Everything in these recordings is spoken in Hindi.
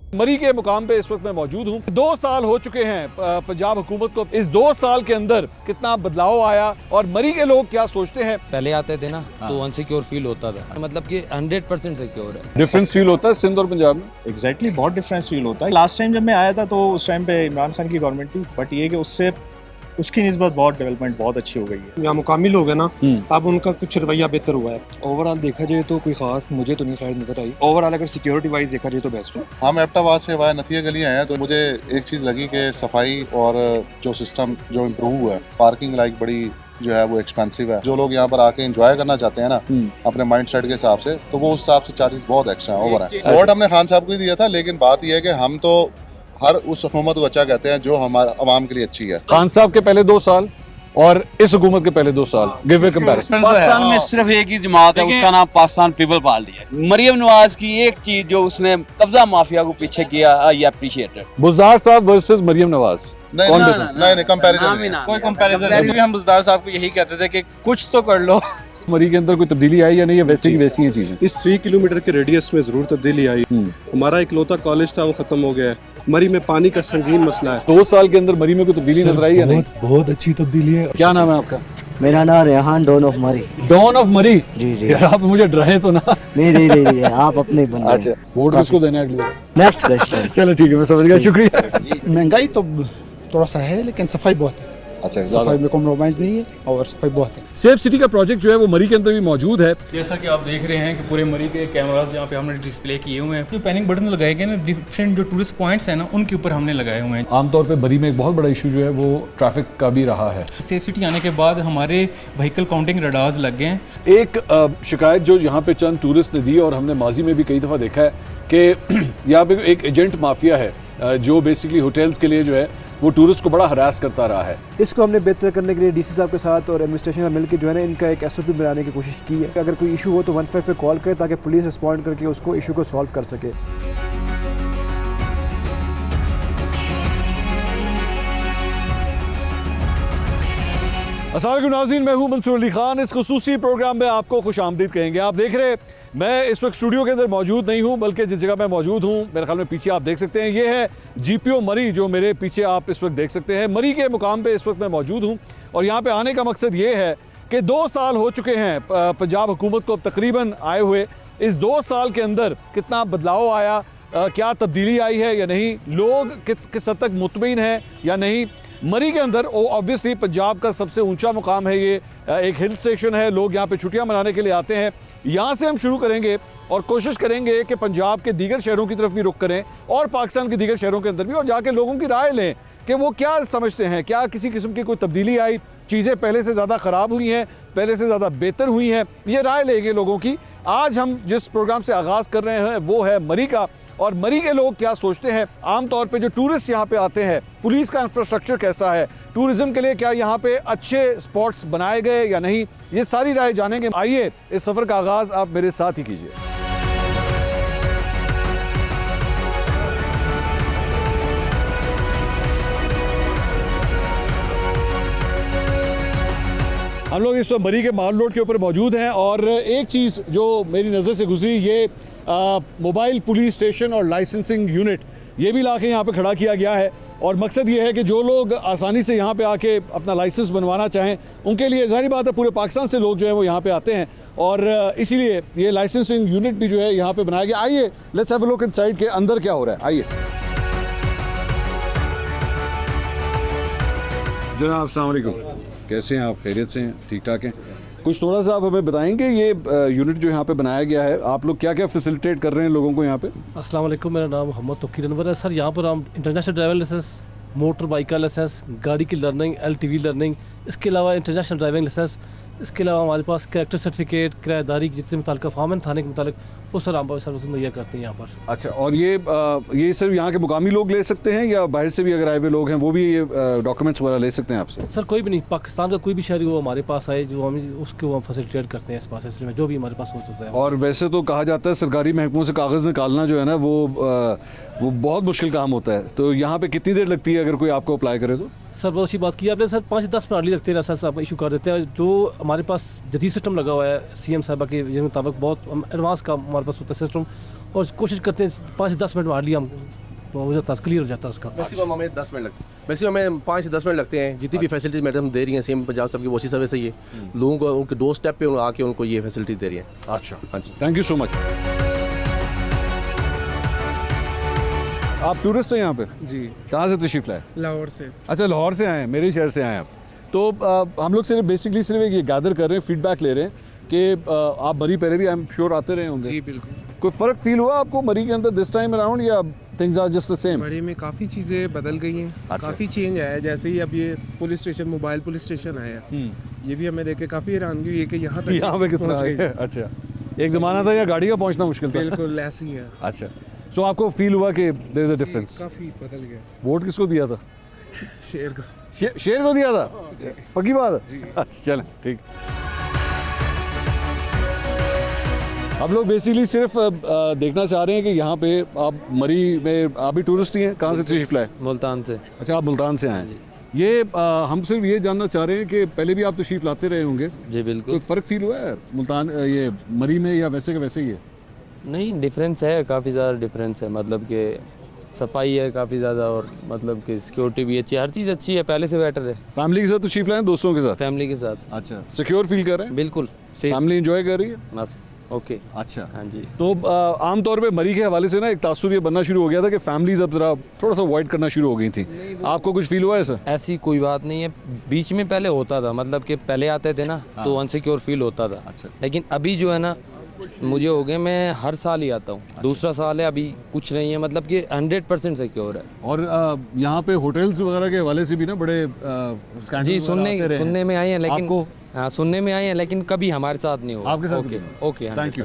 मरी के मुकाम पे इस वक्त मैं मौजूद हूँ। 2 साल हो चुके हैं पंजाब हुकूमत को। इस 2 साल के अंदर कितना बदलाव आया और मरी के लोग क्या सोचते हैं? पहले आते थे ना तो अनसिक्योर फील होता था, मतलब कि 100% सिक्योर है। डिफरेंस फील होता है सिंध और पंजाब में? एग्जैक्टली बहुत डिफरेंस फील होता है। लास्ट टाइम जब मैं आया था तो उस टाइम पे इमरान खान की गवर्नमेंट थी, बट ये कि उससे उसकी निस्बत बहुत डेवलपमेंट बहुत अच्छी हो गई है। यहाँ मुकामी लोग हैं ना, अब उनका कुछ रवैया बेहतर हुआ है। ओवरऑल देखा जाए तो कोई खास मुझे तो नहीं खैर नजर आई। ओवरऑल अगर सिक्योरिटी वाइज देखा जाए तो बेस्ट है। हम एबटाबाद से वाया नथिया गली आए हैं तो मुझे एक चीज़ लगी कि सफाई और जो सिस्टम जो इम्प्रूव हुआ है, पार्किंग लाइक बड़ी जो है वो एक्सपेंसिव है। जो लोग यहाँ पर आके एंजॉय करना चाहते हैं ना अपने माइंड सेट के हिसाब से, तो वो उस हिसाब से चार्जेस बहुत एक्स्ट्रा ओवर है। वोट हमने खान साहब को ही दिया था, लेकिन बात यह है कि हम तो हर उस हुकूमत को अच्छा कहते हैं जो हमारे अवाम के लिए अच्छी है। खान साहब के पहले 2 साल और इस हुकूमत के पहले 2 साल, गिव ए कंपैरिजन। पाकिस्तान में सिर्फ एक ही जमात है, उसका नाम पाकिस्तान पीपल पार्टी है। मरियम नवाज की एक चीज जो उसने कब्जा माफिया को पीछे किया, आई अप्रिशिएट। बुज़दार साहब वर्सेस मरियम नवाज, नहीं कंपैरिजन कोई कंपैरिजन नहीं। हम बुज़दार साहब को यही कहते थे कि कुछ तो कर लो। मरी के अंदर कोई तब्दीली आई या नहीं, वैसी की वैसी ही चीजें? इस 3 किलोमीटर के रेडियस में जरूर तब्दीली आई। हमारा इकलौता कॉलेज था वो खत्म हो गया है। मरी में पानी का संगीन मसला है। 2 साल के अंदर मरी में कोई तब्दीली नजर आई या नहीं? बहुत अच्छी तब्दीली है। क्या नाम है आपका? मेरा नाम रेहान डॉन ऑफ मरी। डॉन ऑफ मरी? जी जी। यार आप मुझे डराए तो ना। नहीं, आप अपने बंदे। अच्छा, वोट किसको देना है अगली बार? Next question. चलो ठीक है, मैं समझ गया, शुक्रिया। महंगाई तो थोड़ा सा है लेकिन सफाई बहुत है। अच्छा, सफाई में कॉम्प्रोमाइज नहीं है और सफाई बहुत है। सेफ सिटी का प्रोजेक्ट जो है वो मरी के अंदर भी मौजूद है। जैसा कि आप देख रहे हैं कि पूरे मरी के कैमरास जहाँ पे हमने डिस्प्ले किए हुए हैं, जो पैनिक बटन लगाए गए ना, डिफरेंट जो टूरिस्ट पॉइंट्स हैं ना, उनके ऊपर हमने लगाए हुए हैं। आमतौर पे मरी में एक बहुत बड़ा इशू जो है वो ट्रैफिक का भी रहा है। सेफ सिटी आने के बाद हमारे व्हीकल काउंटिंग रडार्स लग गए हैं। एक शिकायत जो यहाँ पे चंद टूरिस्ट ने दी और हमने माजी में भी कई दफ़ा देखा है कि यहाँ पे एक एजेंट माफिया है जो बेसिकली होटल्स के लिए जो है वो टूरिस्ट को बड़ा हरास करता रहा है। इसको हमने बेहतर करने के लिए डीसी साहब के साथ और एडमिनिस्ट्रेशन का मिलकर जो है ना इनका एक SOP बनाने की कोशिश की है। अगर कोई इशू हो तो 15 पे कॉल करें ताकि पुलिस रिस्पॉन्ड करके उसको इशू को सॉल्व कर सके। अस्सलाम वालेकुम नाज़रीन, मैं हूं मंसूर अली खान। इस खुसूसी प्रोग्राम में आपको खुश आमदीद कहेंगे। आप देख रहे हैं मैं इस वक्त स्टूडियो के अंदर मौजूद नहीं हूं, बल्कि जिस जगह मैं मौजूद हूं मेरे ख्याल में पीछे आप देख सकते हैं, ये है GPO मरी जो मेरे पीछे आप इस वक्त देख सकते हैं। मरी के मुकाम पे इस वक्त मैं मौजूद हूं और यहाँ पे आने का मकसद ये है कि 2 साल हो चुके हैं पंजाब हुकूमत को तकरीबन आए हुए। इस 2 साल के अंदर कितना बदलाव आया, क्या तब्दीली आई है या नहीं, लोग किस हद तक मुतमईन है या नहीं। मरी के अंदर ऑब्वियसली पंजाब का सबसे ऊंचा मुकाम है, ये एक हिल स्टेशन है, लोग यहाँ पे छुट्टियाँ मनाने के लिए आते हैं। यहाँ से हम शुरू करेंगे और कोशिश करेंगे कि पंजाब के दीगर शहरों की तरफ भी रुख करें और पाकिस्तान के दीगर शहरों के अंदर भी, और जाके लोगों की राय लें कि वो क्या समझते हैं, क्या किसी किस्म की कोई तब्दीली आई, चीज़ें पहले से ज़्यादा ख़राब हुई हैं, पहले से ज़्यादा बेहतर हुई हैं, ये राय लेंगे लोगों की। आज हम जिस प्रोग्राम से आगाज़ कर रहे हैं वो है मरी का, और मरी के लोग क्या सोचते हैं। आमतौर पे जो टूरिस्ट यहाँ पे आते हैं, पुलिस का इंफ्रास्ट्रक्चर कैसा है, टूरिज्म के लिए क्या यहाँ पे अच्छे स्पॉट्स बनाए गए या नहीं, ये सारी राय जानेंगे। आइए इस सफ़र का आगाज़ आप मेरे साथ ही कीजिए। हम लोग इस वक्त मरी के माल रोड के ऊपर मौजूद हैं और एक चीज़ जो मेरी नज़र से गुजरी, ये मोबाइल पुलिस स्टेशन और लाइसेंसिंग यूनिट ये भी लाके यहाँ पे खड़ा किया गया है। और मकसद ये है कि जो लोग आसानी से यहाँ पे आके अपना लाइसेंस बनवाना चाहें उनके लिए, जाहिर बात है पूरे पाकिस्तान से लोग जो है वो यहाँ पे आते हैं और इसीलिए ये लाइसेंसिंग यूनिट भी जो है यहाँ पे बनाया गया। आइए let's have a look inside के अंदर क्या हो रहा है। आइए जनाब, अस्सलाम वालेकुम, कैसे हैं आप? खैरियत से हैं? ठीक ठाक हैं? कुछ थोड़ा सा आप हमें बताएंगे ये यूनिट जो यहाँ पे बनाया गया है, आप लोग क्या क्या फैसिलिटेट कर रहे हैं लोगों को यहाँ पे? अस्सलाम वालेकुम, मेरा नाम मोहम्मद तोकीर अनवर है। सर यहाँ पर हम international driving licence, motor bike का लाइसेंस, गाड़ी की लर्निंग, LTV लर्निंग, इसके अलावा इंटरनेशनल ड्राइविंग लाइसेंस, इसके अलावा हमारे पास कैरेक्टर सर्टिफिकेट, किराएदारी जितने मुताल्लिक़ फार्म थाने के मुतालिक वो सर हम सर्विस मुहैया करते हैं यहाँ पर। अच्छा, और ये सिर्फ यहाँ के मुकामी लोग ले सकते हैं या बाहर से भी अगर आए हुए लोग हैं वो भी ये डॉक्यूमेंट्स वगैरह ले सकते हैं आपसे? सर कोई भी नहीं, पाकिस्तान का कोई भी शहरी वो हमारे पास आए जो हम उसको हम फैसिलिटेट करते हैं इस सिलसिले में, जो भी हमारे पास हो सकता है। और वैसे तो कहा जाता है सरकारी महकमों से कागज़ निकालना जो है ना वो बहुत मुश्किल काम होता है, तो यहाँ पर कितनी देर लगती है अगर कोई आपको अप्लाई करे तो? सर बहुत अच्छी बात की आपने सर, 5 से 10 मिनट लगते हैं सर, आप इशू कर देते हैं। जो हमारे पास जदीद सिस्टम लगा हुआ है CM साहबा के मुताबिक, बहुत एडवांस का हमारे पास होता है सिस्टम, और कोशिश करते हैं 5 से 10 मिनट मार लिया हम हो जाता है, क्लियर हो जाता है उसका। मैक्सिमम हमें 10 मिनट लगते हैं, मैक्सिमम हमें 5 से 10 मिनट लगते हैं। जितनी भी फैसिलिटीज मैडम दे रही हैं सेम पंजाब सब की वॉशी सर्विस है, ये लोगों को उनके डोर स्टेप पे आके उनको ये फैसिलिटी दे रही है। अच्छा, हाँ जी, थैंक यू सो मच। आप टूरिस्ट हैं यहाँ पे? जी। कहाँ से तशरीफ लाए? लाहौर से। अच्छा, लाहौर से आए हैं, मेरे शहर से आए हैं आप। तो हम लोग सिर्फ बेसिकली सिर्फ ये गैदर कर रहे हैं, फीडबैक ले रहे हैं कि आप मरी पहले भी आई एम श्योर आते रहे होंगे। जी बिल्कुल। कोई फ़र्क फील हुआ आपको मरी के अंदर दिस टाइम अराउंड, या things are just the same? Murree में काफ़ी चीज़ें बदल गई हैं। अच्छा। काफ़ी चेंज आया है। जैसे ही अब ये police station, mobile police station आया, ये भी हमें देख के काफ़ी हैरानगी हुई है कि यहाँ तक यहाँ पे किस तरह है। अच्छा, एक ज़माना था या गाड़ी का पहुँचना मुश्किल था। बिल्कुल ऐसी है। अच्छा, सो आपको फील हुआ कि देयर इज अ डिफरेंस? काफ़ी बदल गया। वोट किसको दिया था? शेर को। शेर को दिया था? पक्की बात है। अच्छा, चलें ठीक। हम लोग बेसिकली सिर्फ देखना चाह रहे हैं कि यहाँ पे आप मरी में आप भी टूरिस्ट ही हैं, कहाँ से तशरीफ लाए? मुल्तान से। अच्छा, आप मुल्तान से आए हैं। ये हम सिर्फ ये जानना चाह रहे हैं कि पहले भी आप तशरीफ लाते रहे होंगे। जी बिल्कुल। कोई फ़र्क फील हुआ है मुल्तान ये मरी में, या वैसे का वैसे ही है? नहीं, डिफरेंस है, काफ़ी ज़्यादा डिफरेंस है। मतलब कि सफाई है काफ़ी ज़्यादा, और मतलब कि सिक्योरिटी भी अच्छी है, हर चीज़ अच्छी है, पहले से बेटर है। फैमिली के साथ तशरीफ लाए, दोस्तों के साथ? फैमिली के साथ। अच्छा, सिक्योर फील कर रहे हैं? बिल्कुल। फैमिली एंजॉय कर रही है? बस ओके। अच्छा, हाँ जी। तो आमतौर पे मरी के हवाले से ना एक तासुर ये बनना शुरू हो गया था कि फैमिलीज अब जरा थोड़ा सा अवॉइड करना शुरू हो गई थी। आपको कुछ फील हुआ ऐसा? ऐसी कोई बात नहीं है, बीच में पहले होता था, मतलब कि पहले आते थे ना तो अनसिक्योर फील होता था। अच्छा। लेकिन अभी जो है ना, मुझे हो गए, मैं हर साल ही आता हूँ। दूसरा साल है, अभी कुछ नहीं है, मतलब कि 100% सिक्योर है। और यहाँ पे होटल्स वगैरह के हवाले से भी ना बड़े जी सुनने में आए हैं, लेकिन हाँ सुनने में आए हैं, लेकिन कभी हमारे साथ नहीं हुआ। आपके साथ? Okay, thank you.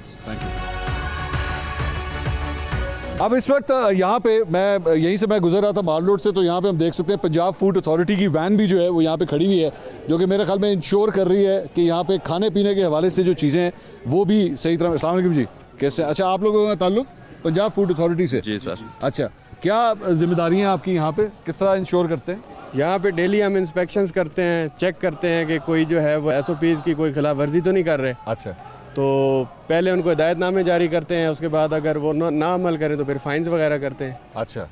अब इस वक्त यहाँ पे मैं यहीं से मैं गुजर रहा था माल रोड से, तो यहाँ पे हम देख सकते हैं पंजाब फूड अथॉरिटी की वैन भी जो है वो यहाँ पे खड़ी हुई है, जो कि मेरे ख्याल में इंश्योर कर रही है कि यहाँ पे खाने पीने के हवाले से जो चीज़ें हैं वो भी सही तरह। अस्सलाम वालेकुम जी, कैसे? अच्छा, आप लोगों का ताल्लुक पंजाब फूड अथॉरिटी से? जी सर। अच्छा, क्या जिम्मेदारियाँ आपकी यहाँ पे, किस तरह इंश्योर करते हैं? यहाँ पे डेली हम इंस्पेक्शंस करते हैं, चेक करते हैं कि कोई जो है वो SOPs की कोई खिलाफ वर्जी तो नहीं कर रहे। अच्छा, तो पहले उनको हिदायतनामे जारी करते हैं, उसके बाद अगर वो ना अमल करें तो फिर फाइन्स वगैरह करते हैं। अच्छा,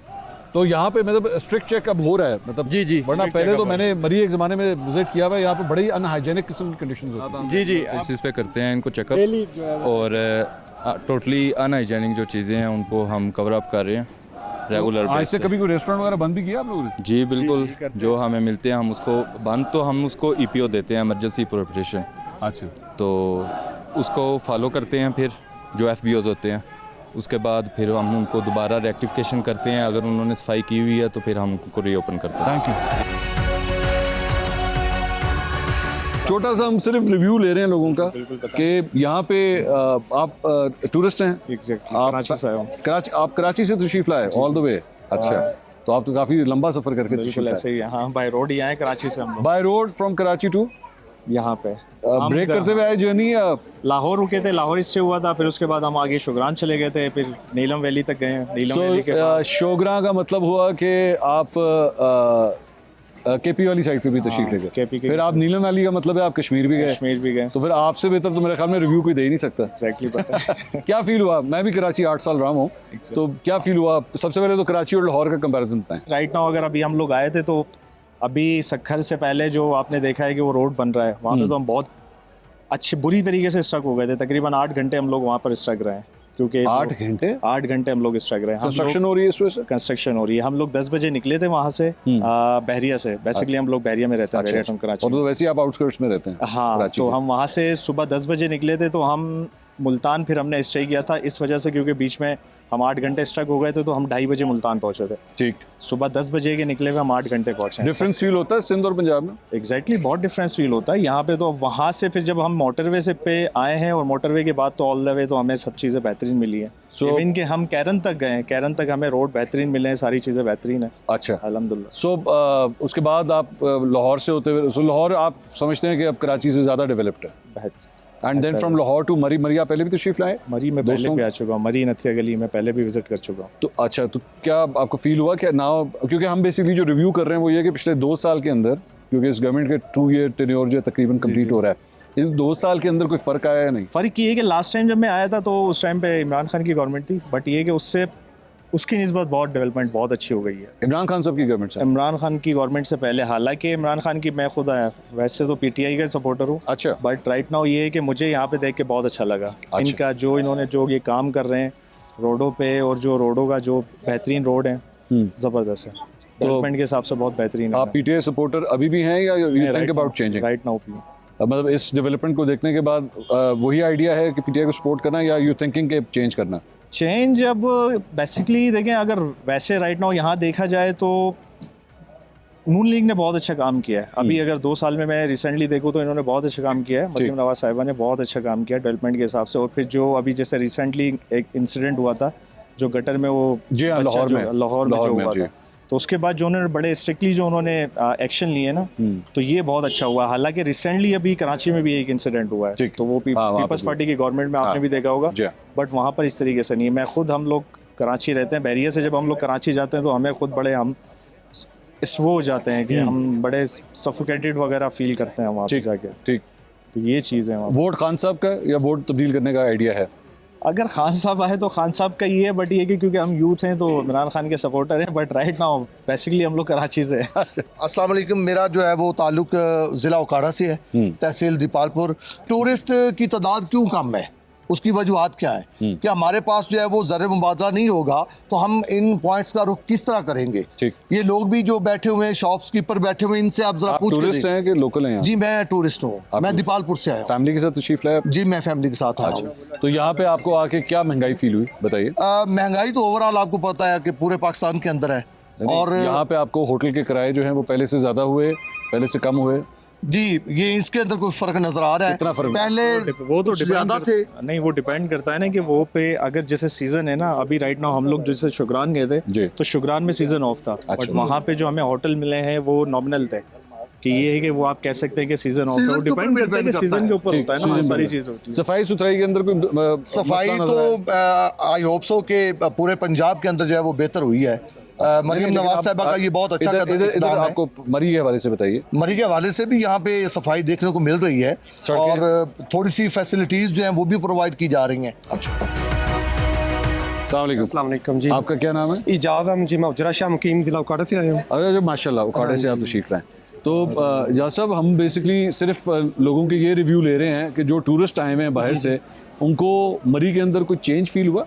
तो यहाँ पे मतलब स्ट्रिक्ट चेक अब हो रहा है? मतलब जी, वरना पहले तो मैंने मरी एक ज़माने में विजिट किया हुआ है, यहाँ पे बड़ी अनहाइजेनिक किस्म की कंडीशंस होती हैं। जी बेसिस पे करते हैं इनको चेकअप, और टोटली अनहाइजेनिक जो चीज़ें हैं उनको हम कवर अप कर रहे हैं रेगुलर। आज से कभी कोई रेस्टोरेंट वगैरह बंद भी किया आप लोगों ने? जी बिल्कुल, जो हमें मिलते हैं हम उसको बंद, तो हम उसको EPO देते हैं, इमरजेंसी प्रोहिबिशन। अच्छा, तो उसको फॉलो करते हैं, फिर जो FBOs होते हैं उसके बाद फिर हम उनको दोबारा रेक्टिफिकेशन करते हैं। अगर उन्होंने सफाई की हुई है तो फिर हम उनको रीओपन करते हैं। Thank you. छोटा सा हम सिर्फ रिव्यू ले रहे हैं लोगों का कि यहाँ पे आप टूरिस्ट हैं? एग्जैक्टली, आप कराची से आया हूँ। आप कराची से तशरीफ लाए ऑल द वे? अच्छा, तो आप तो काफ़ी लंबा सफ़र करके तशरीफ लाए। ऐसे ही है, हाँ, बाय रोड ही आए कराची से हम लोग। By road from Karachi to यहाँ पे ब्रेक करते हुए आए जर्नी, या लाहौर रुके थे, लाहौर स्टे हुआ था, फिर उसके बाद हम आगे शोगरान चले गए थे, फिर नीलम वैली तक गए। नीलम वैली के बाद शोगरा का मतलब हुआ कि आप KP वाली साइड पे भी तशरीफ ले गए, फिर आप नीलम वैली का मतलब है आप कश्मीर भी गए। तो फिर आपसे बेहतर तो मेरे ख्याल में रिव्यू कोई दे ही नहीं सकता। एग्जैक्टली, पता है। क्या फील हुआ? मैं भी कराची 8 साल रहा हूँ, तो क्या फील हुआ? सबसे पहले तो कराची और लाहौर का कंपैरिजन बताएं। राइट नाउ अगर अभी हम लोग आए थे तो अभी सखर से पहले जो आपने देखा है कि वो रोड बन रहा है, वहाँ पे तो हम बहुत अच्छे बुरी तरीके से स्ट्रक हो गए थे। तकरीबन 8 घंटे हम लोग वहाँ पर स्ट्रक रहे हैं, क्योंकि 8 घंटे हम लोग स्ट्रक रहे हैं। कंस्ट्रक्शन हो रही है इस वजह से? कंस्ट्रक्शन हो रही है। हम लोग 10 बजे निकले थे वहाँ से, बहरिया से। बेसिकली हम लोग बहरिया में रहते हैं, बहरिया कराची। और तो वैसे आप आउटस्कर्ट्स में रहते हैं? हाँ, तो हम वहाँ से सुबह 10 बजे निकले थे, तो हम मुल्तान फिर हमने स्टे किया था इस वजह से क्योंकि बीच में हम 8 घंटे स्ट्रक हो गए थे, तो हम 2:30 बजे मुल्तान पहुंचे थे। ठीक, सुबह 10 बजे के निकले हुए हम 8 घंटे पहुंचे। डिफरेंस फील होता है सिंध और पंजाब में? एग्जैक्टली, बहुत डिफरेंस फील होता है यहाँ पे। तो वहाँ से फिर जब हम मोटरवे से पे आए हैं, और मोटरवे के बाद तो ऑल द वे तो हमें सब चीज़ें बेहतरीन मिली है। इवन के हम कैरन तक गए, कैरन तक हमें रोड बेहतरीन मिले हैं, सारी चीज़ें बेहतरीन है। अच्छा, अल्हम्दुलिल्लाह। सो उसके बाद आप लाहौर से होते हुए, लाहौर आप समझते हैं कि अब कराची से ज़्यादा डेवलप्ड है? बेहतर। And then from Lahore to Murree. Murree आप पहले भी तशरीफ लाए? मरी में पहले भी आ चुका हूँ, मरी नथिया गली में पहले भी विजिट कर चुका हूँ। तो अच्छा, तो क्या आपको फील हुआ कि ना, क्योंकि हम बेसिकली जो रिव्यू कर रहे हैं वो ये कि पिछले 2 साल के अंदर, क्योंकि इस गवर्नमेंट के 2 ईयर टेन्योर जो तकरीबन कंप्लीट हो रहा है, इस 2 साल के अंदर कोई फ़र्क आया या नहीं? फ़र्क ये है कि लास्ट टाइम जब मैं आया था तो उस टाइम पे इमरान खान की गवर्नमेंट थी, बट ये कि उससे उसकी निस्बत बहुत डेवलपमेंट बहुत अच्छी हो गई है। इमरान खान साहब की गवर्नमेंट से? इमरान खान की गवर्नमेंट से पहले, हालांकि इमरान खान की मैं खुद वैसे तो पीटीआई का सपोर्टर हूँ। अच्छा। बट राइट नाउ ये है कि मुझे यहाँ पे देख के बहुत अच्छा लगा। अच्छा। इनका जो इन्होंने जो ये काम कर रहे हैं रोडों पे, और जो रोडों का जो बेहतरीन रोड है ज़बरदस्त है, डेवलपमेंट के हिसाब से बहुत बेहतरीन है। आप पीटीआई सपोर्टर अभी भी हैं या you think about changing? Right now मतलब इस डेवलपमेंट को देखने के बाद वही आइडिया है कि पीटीआई को सपोर्ट करना, या यू थिंकिंग के चेंज करना? चेंज अब बेसिकली देखें, अगर वैसे राइट नाउ यहाँ देखा जाए तो नून लीग ने बहुत अच्छा काम किया है। अभी अगर 2 साल में मैं रिसेंटली देखूँ तो इन्होंने बहुत अच्छा काम किया है। मरीम नवाज साहिबा ने बहुत अच्छा काम किया डेवलपमेंट के हिसाब से। और फिर जो अभी जैसे रिसेंटली एक इंसिडेंट हुआ था जो गटर में वो जी हाँ, लाहौर में जो हुआ था, तो उसके बाद जो उन्होंने बड़े स्ट्रिक्टली जो उन्होंने एक्शन लिए ना, तो ये बहुत अच्छा हुआ। हालांकि रिसेंटली अभी कराची में भी एक इंसिडेंट हुआ है, तो वो पीपल्स पार्टी की गवर्नमेंट में आपने भी देखा होगा, बट वहाँ पर इस तरीके से नहीं है। मैं खुद, हम लोग कराची रहते हैं, बैरिया से जब हम लोग कराची जाते हैं तो हमें खुद बड़े हम वो हो जाते हैं कि हम बड़े सफोकेटेड वगैरह फील करते हैं वहाँ पे जाके। ठीक, तो ये चीज़ है। वोट खान साहब का या वोट तब्दील करने का आइडिया है? अगर खान साहब आए तो खान साहब का ये है, बट ये कि क्योंकि हम यूथ हैं तो इमरान खान के सपोर्टर हैं, बट राइट नाउ बेसिकली हम लोग कराची से हैं। अस्सलाम वालेकुम, मेरा जो है वो ताल्लुक ज़िला उकाड़ा से है, तहसील दीपालपुर। टूरिस्ट की तादाद क्यों कम है, उसकी वजूहत क्या है? कि हमारे पास जो है वो ज़र मुबादला नहीं होगा तो हम इन पॉइंट्स का रुख किस तरह करेंगे? ये लोग भी जो बैठे हुए हैं, शॉप्सकीपर बैठे हुए हैं, इनसे आप जरा पूछ टूरिस्ट हैं कि लोकल हैं? जी मैं टूरिस्ट हूँ, मैं दीपालपुर से आया। फैमिली के साथ तशरीफ लाया? जी मैं फैमिली के साथ आया हूँ। तो यहाँ पे आपको आके क्या महंगाई फील हुई, बताइए? महंगाई तो ओवरऑल आपको पता है कि पूरे पाकिस्तान के अंदर है। और यहाँ पे आपको होटल के किराए जो हैं वो पहले से ज़्यादा हुए, पहले से कम हुए? जी, ये इसके अंदर कोई फर्क नजर आ रहा है। कितना फर्क? पहले वो तो ज़्यादा थे। नहीं, वो डिपेंड करता है ना कि वो पे अगर जैसे सीजन है ना, अभी राइट नाउ हम लोग जैसे शुक्रान गए थे तो शुक्रान में सीजन ऑफ था, बट वहाँ पे जो हमें होटल मिले हैं वो नॉमिनल थे। कि ये है कि वो आप कह सकते हैं कि सीजन ऑफ है, वो डिपेंड करता है कि सीजन के ऊपर होता है ना, सारी चीज़ होती है। सफाई सुथराई के अंदर कोई सफाई तो आई होप सो के पूरे पंजाब के अंदर जो है वो बेहतर हुई है। मरीम नवाज साहिबा का ये बहुत अच्छा इधर आपको मरी के हवाले से बताइए। मरी के हवाले से भी यहाँ पे सफाई देखने को मिल रही है और थोड़ी सी फैसिलिटीज जो हैं वो भी प्रोवाइड की जा रही हैं। अस्सलाम वालेकुम जी, आपका क्या नाम है? इजाज़ हम जी, मैं उजरा शाह मुकीम ज़िला उकाड़ा से आया हूँ। अरे माशाल्लाह, उकाड़े से आप तशरीफ लाएं। तो इजाज़ साहब, हम बेसिकली सिर्फ लोगों के ये रिव्यू ले रहे हैं कि जो टूरिस्ट आए हुए हैं बाहर से, उनको मरी के अंदर कोई चेंज फील हुआ?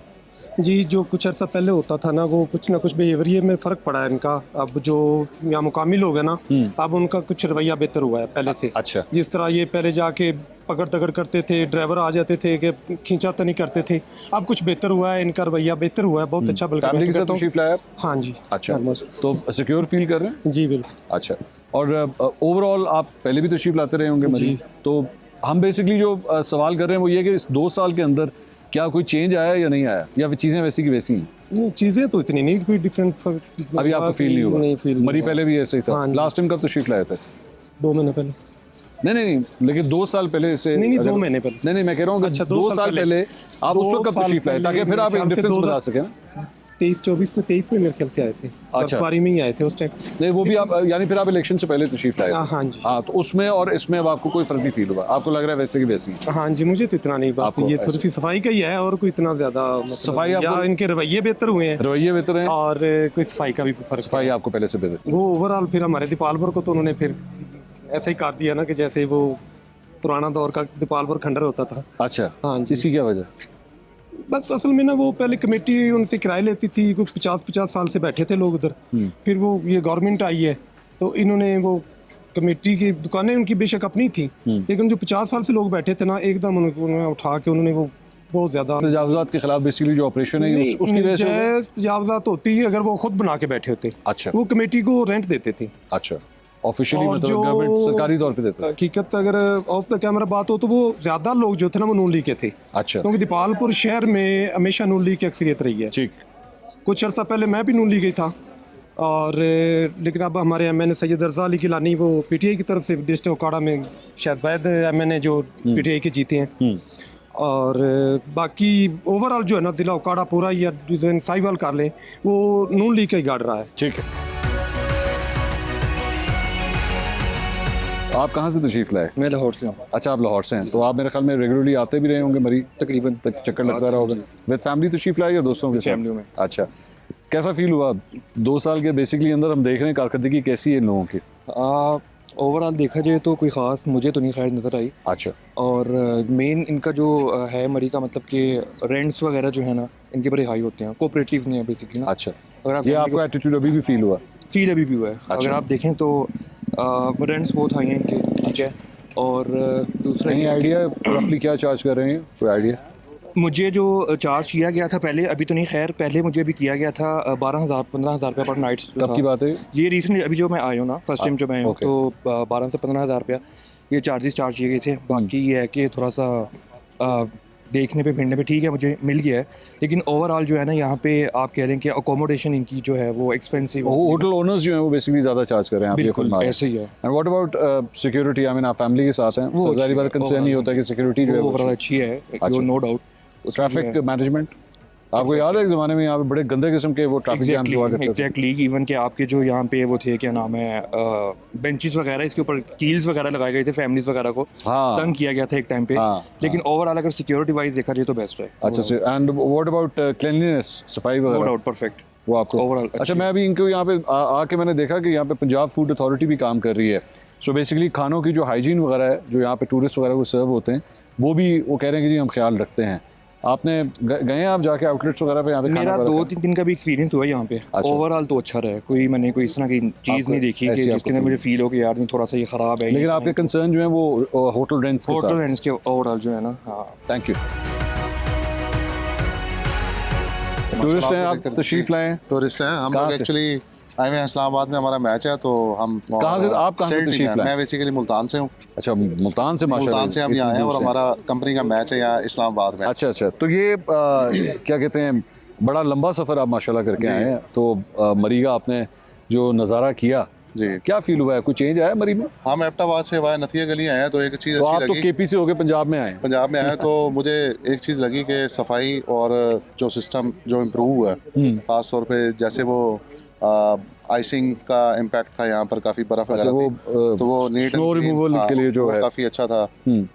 जी, जो कुछ अर्सा पहले होता था ना, वो कुछ ना कुछ बिहेवियर में फ़र्क पड़ा है इनका। अब जो यहाँ मुकामी लोग हैं ना, अब उनका कुछ रवैया बेहतर हुआ है पहले से। अच्छा। जिस तरह ये पहले जाके पकड़ तगड़ करते थे, ड्राइवर आ जाते थे कि खींचाता नहीं करते थे, अब कुछ बेहतर हुआ है, इनका रवैया बेहतर हुआ है, बहुत अच्छा। बल्कि फैमिली के साथ तशरीफ लाया? हाँ जी। अच्छा, तो सिक्योर फील कर रहे हैं? जी बिल्कुल। अच्छा, और ओवरऑल आप पहले भी तशरीफ लाते रहे होंगे मरी, तो हम बेसिकली जो सवाल कर रहे हैं वो ये कि इस 2 साल के अंदर क्या कोई चेंज आया या नहीं आया, या चीज़ें वैसी की वैसी हैं? चीज़ें तो इतनी नहीं, कोई डिफरेंट अभी आपको फील नहीं हुआ? नहीं फील। मरी पहले भी ऐसे ही था? लास्ट टाइम कब तशरीफ लाए थे? 2 महीने पहले। नहीं, लेकिन 2 साल पहले से? नहीं, 2 महीने पहले। नहीं, मैं कह रहा हूँ अच्छा, 2 साल पहले आप उस वक्त कब तशरीफ लाए, ताकि फिर आप एक डिफरेंस बता सकें। 23 में मेरे ख्याल से आए थे। अच्छा, बारी में ही आए थे उस टाइम। नहीं, वो भी आप यानी फिर आप इलेक्शन से पहले तशरीफ लाए? हाँ जी। हाँ, तो उसमें और इसमें अब आपको कोई फर्क नहीं फील हुआ? आपको लग रहा है वैसे की वैसी? हाँ जी, मुझे तो इतना नहीं, बात ये थोड़ी सी सफाई का ही है, और कोई इतना ज्यादा सफाई या इनके रवैये बेहतर हुए हैं। रवैये बेहतर हैं और कोई सफाई का भी फर्क। सफाई आपको पहले से बेहतर? वो ओवरऑल फिर हमारे दीपालपुर को तो उन्होंने फिर ऐसे ही कर दिया ना कि जैसे वो पुराना दौर का दीपालपुर खंडर होता था। अच्छा, हाँ जी। इसकी क्या वजह? बस असल में ना, वो पहले कमेटी उनसे किराए लेती थी, कुछ 50 साल से बैठे थे लोग उधर। फिर वो ये गवर्नमेंट आई है तो इन्होंने वो कमेटी की दुकानें उनकी बेशक अपनी थी, लेकिन जो 50 साल से लोग बैठे थे ना, एकदम उन्होंने उठा के उन्होंने वो बहुत ज़्यादा तजावुज़ात के खिलाफ बेसिकली जो ऑपरेशन है उसकी वजह से तजावुज़ात होती है अगर वो खुद बना के बैठे होते। अच्छा, वो कमेटी को रेंट देते थे। अच्छा, ऑफिशियली मतलब गवर्नमेंट सरकारी तौर पे देता है? हकीकत अगर ऑफ द कैमरा बात हो तो वो ज़्यादा लोग जो थे ना वो नून लीग के थे। अच्छा, क्योंकि दीपालपुर शहर में हमेशा नून लीग की अक्सरियत रही है। ठीक। कुछ अर्सा पहले मैं भी नून लीग ही था, और लेकिन अब हमारे MNA सैयद रज़ा अली गिलानी वो PTI की तरफ से डिस्ट्रिक्ट उकाड़ा में शायद वैद MNA जो PTI के जीते हैं। और बाकी ओवरऑल जो है ना, ज़िला उकाड़ा पूरा या साहिवाल कर लें, वो नून लीग का ही गाड़ रहा है। ठीक है। आप कहाँ से तशरीफ लाए? मैं लाहौर से हूँ। अच्छा, आप लाहौर से हैं, तो आप मेरे ख्याल में रेगुलरली आते भी रहे होंगे मरी? तकरीबन चक्कर लगता रहा होगा। विद फैमिली तशरीफ लाए या दोस्तों के साथ? फैमिली में। अच्छा, कैसा फील हुआ 2 साल के बेसिकली अंदर हम देख रहे हैं कारकर्दगी कैसी है इन लोगों की? ओवरऑल देखा जाए तो कोई ख़ास मुझे तो नहीं खैर नज़र आई। अच्छा। और मेन इनका जो है मरी का मतलब कि रेंट्स वगैरह जो है ना इनके बड़े हाई होते हैं, कोऑपरेटिव नहीं है बेसिकली ना। अच्छा, अगर आप ये आपको एटीट्यूड अभी भी फील हुआ? फील अभी भी हुआ है। अच्छा। अगर आप देखें तो रेंट्स बहुत हाई हैं इनके, ठीक है। और दूसरा नहीं आइडिया रफली क्या चार्ज कर रहे हैं, कोई आइडिया? मुझे जो चार्ज किया गया था पहले, अभी तो नहीं खैर, पहले मुझे अभी किया गया था 12,000-15,000 रुपये पर नाइट्स। कब की बात है ये रिसेंटली अभी जो मैं आया हूँ ना, फर्स्ट टाइम जो मैं आया हूँ, तो 12 से 15,000 रुपया ये चार्जेस चार्ज किए गए थे। बाकी ये है कि थोड़ा सा देखने पे फिरने पे ठीक है मुझे मिल गया है, लेकिन ओवरऑल जो है ना यहाँ पे आप कह रहे हैं कि अकोमोडेशन इनकी जो है वो एक्सपेंसिव है। होटल ओनर्स जो हैं वो बेसिकली ज़्यादा चार्ज कर रहे हैं, आप ये खुद मान रहे हैं। ऐसे ही है। And what about security? I mean आप फैमिली के साथ हैं, वो सारी बात कंसर्न नहीं होता कि सिक्योरिटी जो है ओवरऑल अच्छी है, नो डाउट। ट्रैफिक मैनेजमेंट आपको याद है एक ज़माने में यहाँ पे बड़े गंदे किस्म के वो ट्रैफिक जैम्स हुआ करते थे? एग्जैक्टली, इवन के आपके जो यहाँ पे वो थे क्या नाम है बेंचेस वगैरह, इसके ऊपर कील्स वगैरह लगाए गए थे फैमिलीज वगैरह को। हाँ। तंग किया गया था एक टाइम पे। लेकिन ओवरऑल अगर सिक्योरिटी वाइज देखा जाए तो बेस्ट है। अच्छा से। एंड व्हाट अबाउट क्लीनलीनेस, सफाई वगैरह? नो डाउट परफेक्ट वो आपको ओवरऑल। अच्छा, मैं अभी इनको यहाँ पे आके मैंने देखा कि यहाँ पे पंजाब फूड अथॉरिटी भी काम कर रही है। सो बेसिकली खानों की जो हाइजीन वगैरह है, जो यहाँ पे टूरिस्ट वगैरह को सर्व होते हैं, वो भी वो कह रहे हैं कि जी हम ख्याल रखते हैं। आपने गए हैं आप जाके आउटलेट्स वगैरह पे? यहाँ पे मेरा 2-3 दिन का भी एक्सपीरियंस हुआ यहाँ पे। ओवरऑल तो अच्छा रहा, कोई मैंने कोई इस तरह की चीज़ नहीं देखी कि जिसके अंदर मुझे फील हो कि यार थोड़ा सा ये ख़राब है। लेकिन आपके कंसर्न जो है वो होटल रेंट्स के साथ? होटल रेंट्स के ओवरऑल जो है ना। हाँ, थैंक यू। टूरिस्ट हैं आप, तशरीफ लाए? टूरिस्ट हैं हम लोग, एक्चुअली आए हुए हैं इस्लामाबाद में, हमारा मैच है तो हम कहाँ से, आप कहाँ से तशरीफ लाए? मैं बेसिकली मुल्तान से हूँ। अच्छा, मुल्तान से। माशाल्लाह, मुल्तान से हम यहाँ आए हैं और हमारा कंपनी का मैच है यहाँ इस्लामाबाद में। अच्छा अच्छा, तो ये क्या कहते हैं, बड़ा लंबा सफ़र आप माशाल्लाह करके आए हैं, तो मरी का आपने जो नज़ारा किया जी, क्या फील हुआ है? कुछ चेंज आया मरी में? हम एबटाबाद से वाया नथिया गली आए हैं तो एक चीज़ तो अच्छी आप लगी। तो केपी से होके पंजाब में आए? पंजाब में आए तो मुझे एक चीज़ लगी कि सफाई और जो सिस्टम जो इम्प्रूव हुआ है, ख़ास तौर पे जैसे वो आइसिंग का इम्पैक्ट था यहाँ पर, काफ़ी बर्फ़ वगैरह थी, तो वो नीट स्नो रिमूवल के लिए जो है काफ़ी अच्छा था।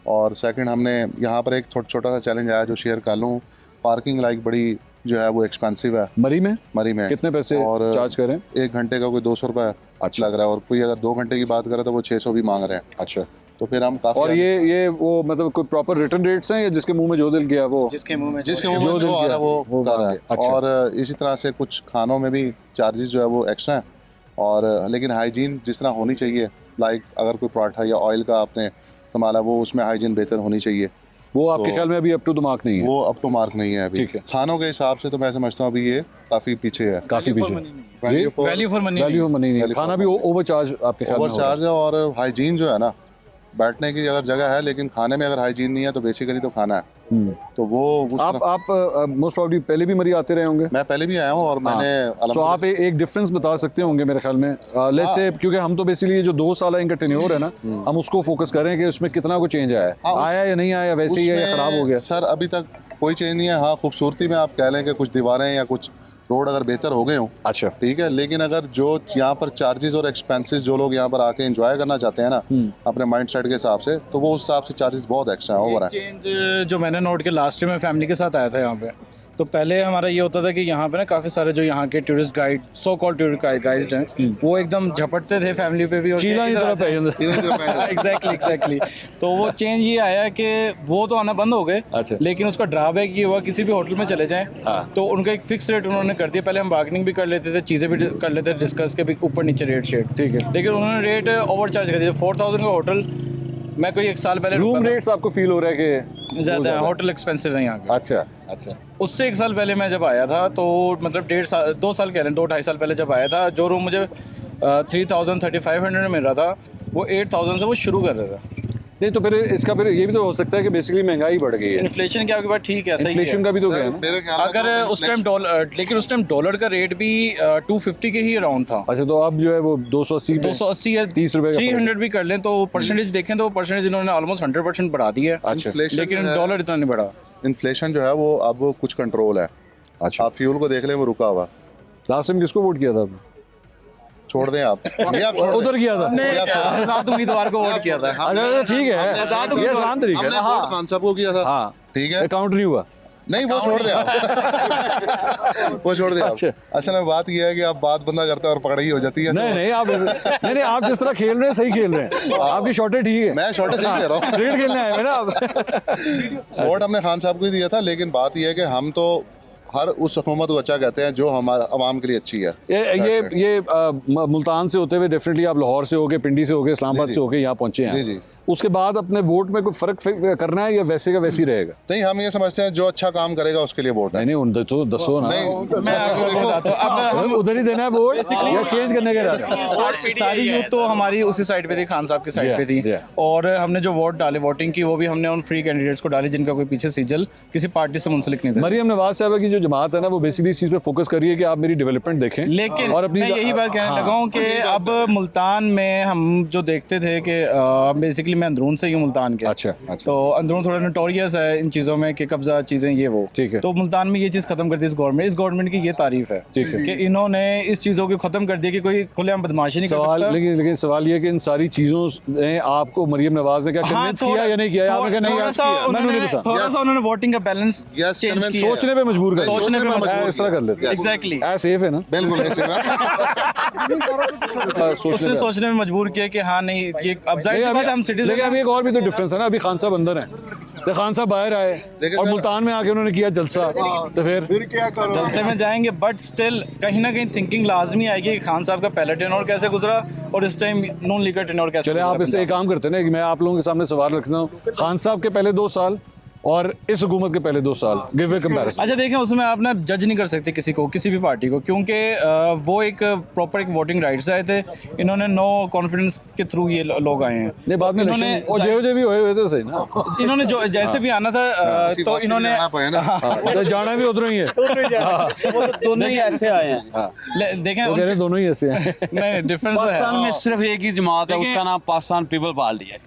और सेकंड हमने यहाँ पर एक छोटा सा चैलेंज आया जो शेयर कर लूँ। पार्किंग लाइक बड़ी जो है वो एक्सपेंसिव है मरी में। मरी में कितने पैसे और चार्ज करें? 1 घंटे का कोई 200 रुपये अच्छा लग रहा है, और कोई अगर 2 घंटे की बात करे तो वो 600 भी मांग रहे हैं। अच्छा, तो फिर हम काफ़ी। और ये वो मतलब कोई प्रॉपर रिटर्न रेट्स हैं या जिसके मुंह में जो दिल गया वो? जिसके मुंह में जो आ रहा है वो कर रहा है। अच्छा। और इसी तरह से कुछ खानों में भी चार्जेस जो है वो एक्स्ट्रा हैं, और लेकिन हाइजीन जिस तरह होनी चाहिए, लाइक अगर कोई पराठा या ऑयल का आपने संभाला वो उसमें हाइजीन बेहतर होनी चाहिए। वो आपके ख्याल में अभी अप टू द मार्क नहीं है? वो अप टू मार्क नहीं है अभी। ठीक है। खानों के हिसाब से तो मैं समझता हूँ अभी ये काफ़ी पीछे है। काफ़ी पीछे। वैल्यू फॉर मनी नहीं, खाना भी ओवर चार्ज आपके ख्याल में? ओवर चार्ज है, और हाइजीन जो है ना, बैठने की अगर जगह है लेकिन खाने में अगर हाइजीन नहीं है तो बेसिकली तो खाना है। तो वो आप मोस्ट प्रॉब्ली पहले भी मरी आते रहे होंगे? मैं पहले भी आया हूँ और मैंने तो आप एक डिफरेंस बता सकते होंगे मेरे ख्याल में, लेट्स से, क्योंकि हम तो बेसिकली जो 2 साल इनका टेन्योर है ना, हम उसको फोकस करें कि उसमें कितना कुछ चेंज आया है। आया या नहीं आया, वैसे ही है या खराब हो गया? सर अभी तक कोई चेंज नहीं है। हाँ, खूबसूरती में आप कह लें कि कुछ दीवारें या कुछ रोड अगर बेहतर हो गए हों, अच्छा ठीक है, लेकिन अगर जो यहाँ पर चार्जेस और एक्सपेंसेस जो लोग यहाँ पर आके एंजॉय करना चाहते हैं ना अपने माइंड सेट के हिसाब से, तो वो उस हिसाब से चार्जेस बहुत एक्स्ट्रा है, ओवर है। चेंज जो मैंने नोट किया, लास्ट ईयर मैं फैमिली के साथ आया था यहाँ पे, तो पहले हमारा ये होता था कि यहाँ पे ना काफ़ी सारे जो यहाँ के tourist guide, so called tourist guide हैं, वो एकदम झपटते थे फैमिली पे भी। एग्जैक्टली। तो वो चेंज ये आया कि वो तो आना बंद हो गए, लेकिन उसका ड्रॉबैक ये हुआ, किसी भी होटल में चले जाएं तो उनका एक फिक्स रेट उन्होंने कर दिया। पहले हम बार्गेनिंग भी कर लेते थे, चीज़ें भी कर लेते थे, डिस्कस के भी ऊपर नीचे रेट शेट, ठीक है, लेकिन उन्होंने रेट ओवर चार्ज कर दिया। 4000 का होटल मैं कोई 1 साल पहले, रूम रेट्स आपको फील हो रहा है कि ज़्यादा है, होटल एक्सपेंसिव है यहाँ का। अच्छा। उससे 1 साल पहले मैं जब आया था तो मतलब 2 साल कह रहे हैं, 2-2.5 साल पहले जब आया था, जो रूम मुझे 3,000-3,500 में मिल रहा था, वो 8,000 से वो शुरू कर रहा था। नहीं तो फिर इसका फिर ये भी तो हो सकता है कि बेसिकली महंगाई बढ़ गई है। इन्फ्लेशन की आपकी बात ठीक है, सही है। इन्फ्लेशन का भी तो है ना? अगर उस टाइम डॉलर, लेकिन उस टाइम डॉलर का रेट भी 250 के ही अराउंड था। अच्छा, तो अब जो है वो 280 या 30 रुपए, 300 भी कर लें तो परसेंटेज देखें तो परसेंटेज इन्होंने ऑलमोस्ट 100% बढ़ा दी है। अच्छा, लेकिन डॉलर इतना नहीं बढ़ा। इन्फ्लेशन जो है वो अब कुछ कंट्रोल है। अच्छा, आप फ्यूल को देख लें, वो रुका हुआ। लास्ट टाइम किसको वोट किया था? छोड़ दें आप, ये आप छोड़ उधर किया था ये आप छोड़ दें। आजाद उम्मीदवार को वोट किया था। अच्छा ठीक है, ये आसान तरीका हमने है। वोट खान साहब को किया था, हाँ ठीक है, काउंट नहीं हुआ। नहीं वो छोड़ दे आप वो छोड़ दे आप। असल में बात ये है कि आप बात बंदा करते हैं और पकड़ ही हो जाती है। नहीं नहीं आप नहीं आप जिस तरह खेल रहे हैं सही खेल रहे हैं, आपकी शॉटें ठीक है। मैं शॉटें सही ले रहा हूँ, क्रिकेट खेलना है ना आप। वोट हमने खान साहब को ही दिया था, लेकिन बात यह है कि हम तो हर उस हुकूमत को अच्छा कहते हैं जो हमारा अवाम के लिए अच्छी है। ये मुल्तान से होते हुए डेफिनेटली आप लाहौर से होके, पिंडी से होके, इस्लामाबाद से होके यहाँ पहुंचे हैं। जी जी। उसके बाद अपने वोट में कोई फर्क करना है या वैसे का वैसे ही रहेगा? नहीं, हम ये समझते हैं जो अच्छा काम करेगा उसके लिए वोट है। नहीं उन तो दसो ना, उधर ही देना है वोट या चेंज करने का? सारी यूथ तो हमारी उसी साइड पे थी, खान साहब की साइड पे थी, और हमने जो वोट डाले वोटिंग की वो भी हमने उन फ्री कैंडिडेट्स को डाली जिनका कोई पीछे सिजल किसी पार्टी से मुंसलिक नहीं था। मरियम नवाज साहबा की जो जमात है ना वो बेसिकली इस चीज पे फोकस कर रही है कि आप मेरी डेवलपमेंट देखें, लेकिन और अपनी मैं यही बात कहने लगा हूँ कि अब मुल्तान में हम जो देखते थे कि बेसिकली मैं अंदरून से ही हूँ मुल्तान के। अच्छा। तो अंदरून थोड़ा नोटोरियस है इन चीज़ों में कि कब्जा चीज़ें ये वो, ठीक है। तो मुल्तान में ये चीज़ खत्म कर दी इस गवर्नमेंट की ये तारीफ है, ठीक है, कि इन्होंने इस चीज़ों को खत्म कर दिया कि कोई खुलेआम बदमाशी नहीं कर सकता। लेकिन सवाल ये है कि इन सारी चीजों ने आपको मरियम नवाज ने क्या कन्विंस किया या नहीं किया? आपने कहा नहीं, थोड़ा सा उन्होंने वोटिंग का बैलेंस चेंज किया, सोचने पे मजबूर कर, सोचने पे मजबूर, इस तरह कर लेते हैं। एग्जैक्टली सेफ है ना, बिल्कुल उसने सोचने में मजबूर किया कि हाँ नहीं ये अब जाहिर सी बात है हम सिटीजन। लेकिन अभी एक और भी तो डिफरेंस है ना, अभी खान साहब अंदर हैं तो खान साहब बाहर आए और मुल्तान में आके उन्होंने किया जलसा, तो फिर जलसे में जाएंगे, बट स्टिल कहीं ना कहीं थिंकिंग लाजमी आएगी कि खान साहब का पहला टेन्योर कैसे गुजरा और इस टाइम नून लीग का टेन्योर कैसे। चले आप इससे एक काम करते हैं ना कि मैं आप लोगों के सामने सवाल रखता हूँ, खान साहब के पहले 2 साल और इस हुकूमत के पहले 2 साल, गिव ए कंपैरिजन। अच्छा देखें, उसमें आप ना जज नहीं कर सकते किसी को, किसी भी पार्टी को, क्योंकि वो एक प्रॉपर एक वोटिंग राइट से आए थे, इन्होंने नो कॉन्फिडेंस के थ्रू ये लोग आए हैं। नहीं बाद में इन्होंने जे भी हुए थे सही ना, इन्होंने जो जैसे भी आना था तो इन्होंने जाना भी उधर ही है, दोनों ही ऐसे आए हैं। देखें दोनों ही ऐसे हैं, नहीं डिफरेंस है। पाकिस्तान में सिर्फ एक ही जमात है, उसका नाम पाकिस्तान पीपल पार्टी है।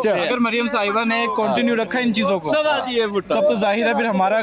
अगर मरियम साहिबा ने कंटिन्यू रखा इन चीजों को तब तो जाहिर है फिर हमारा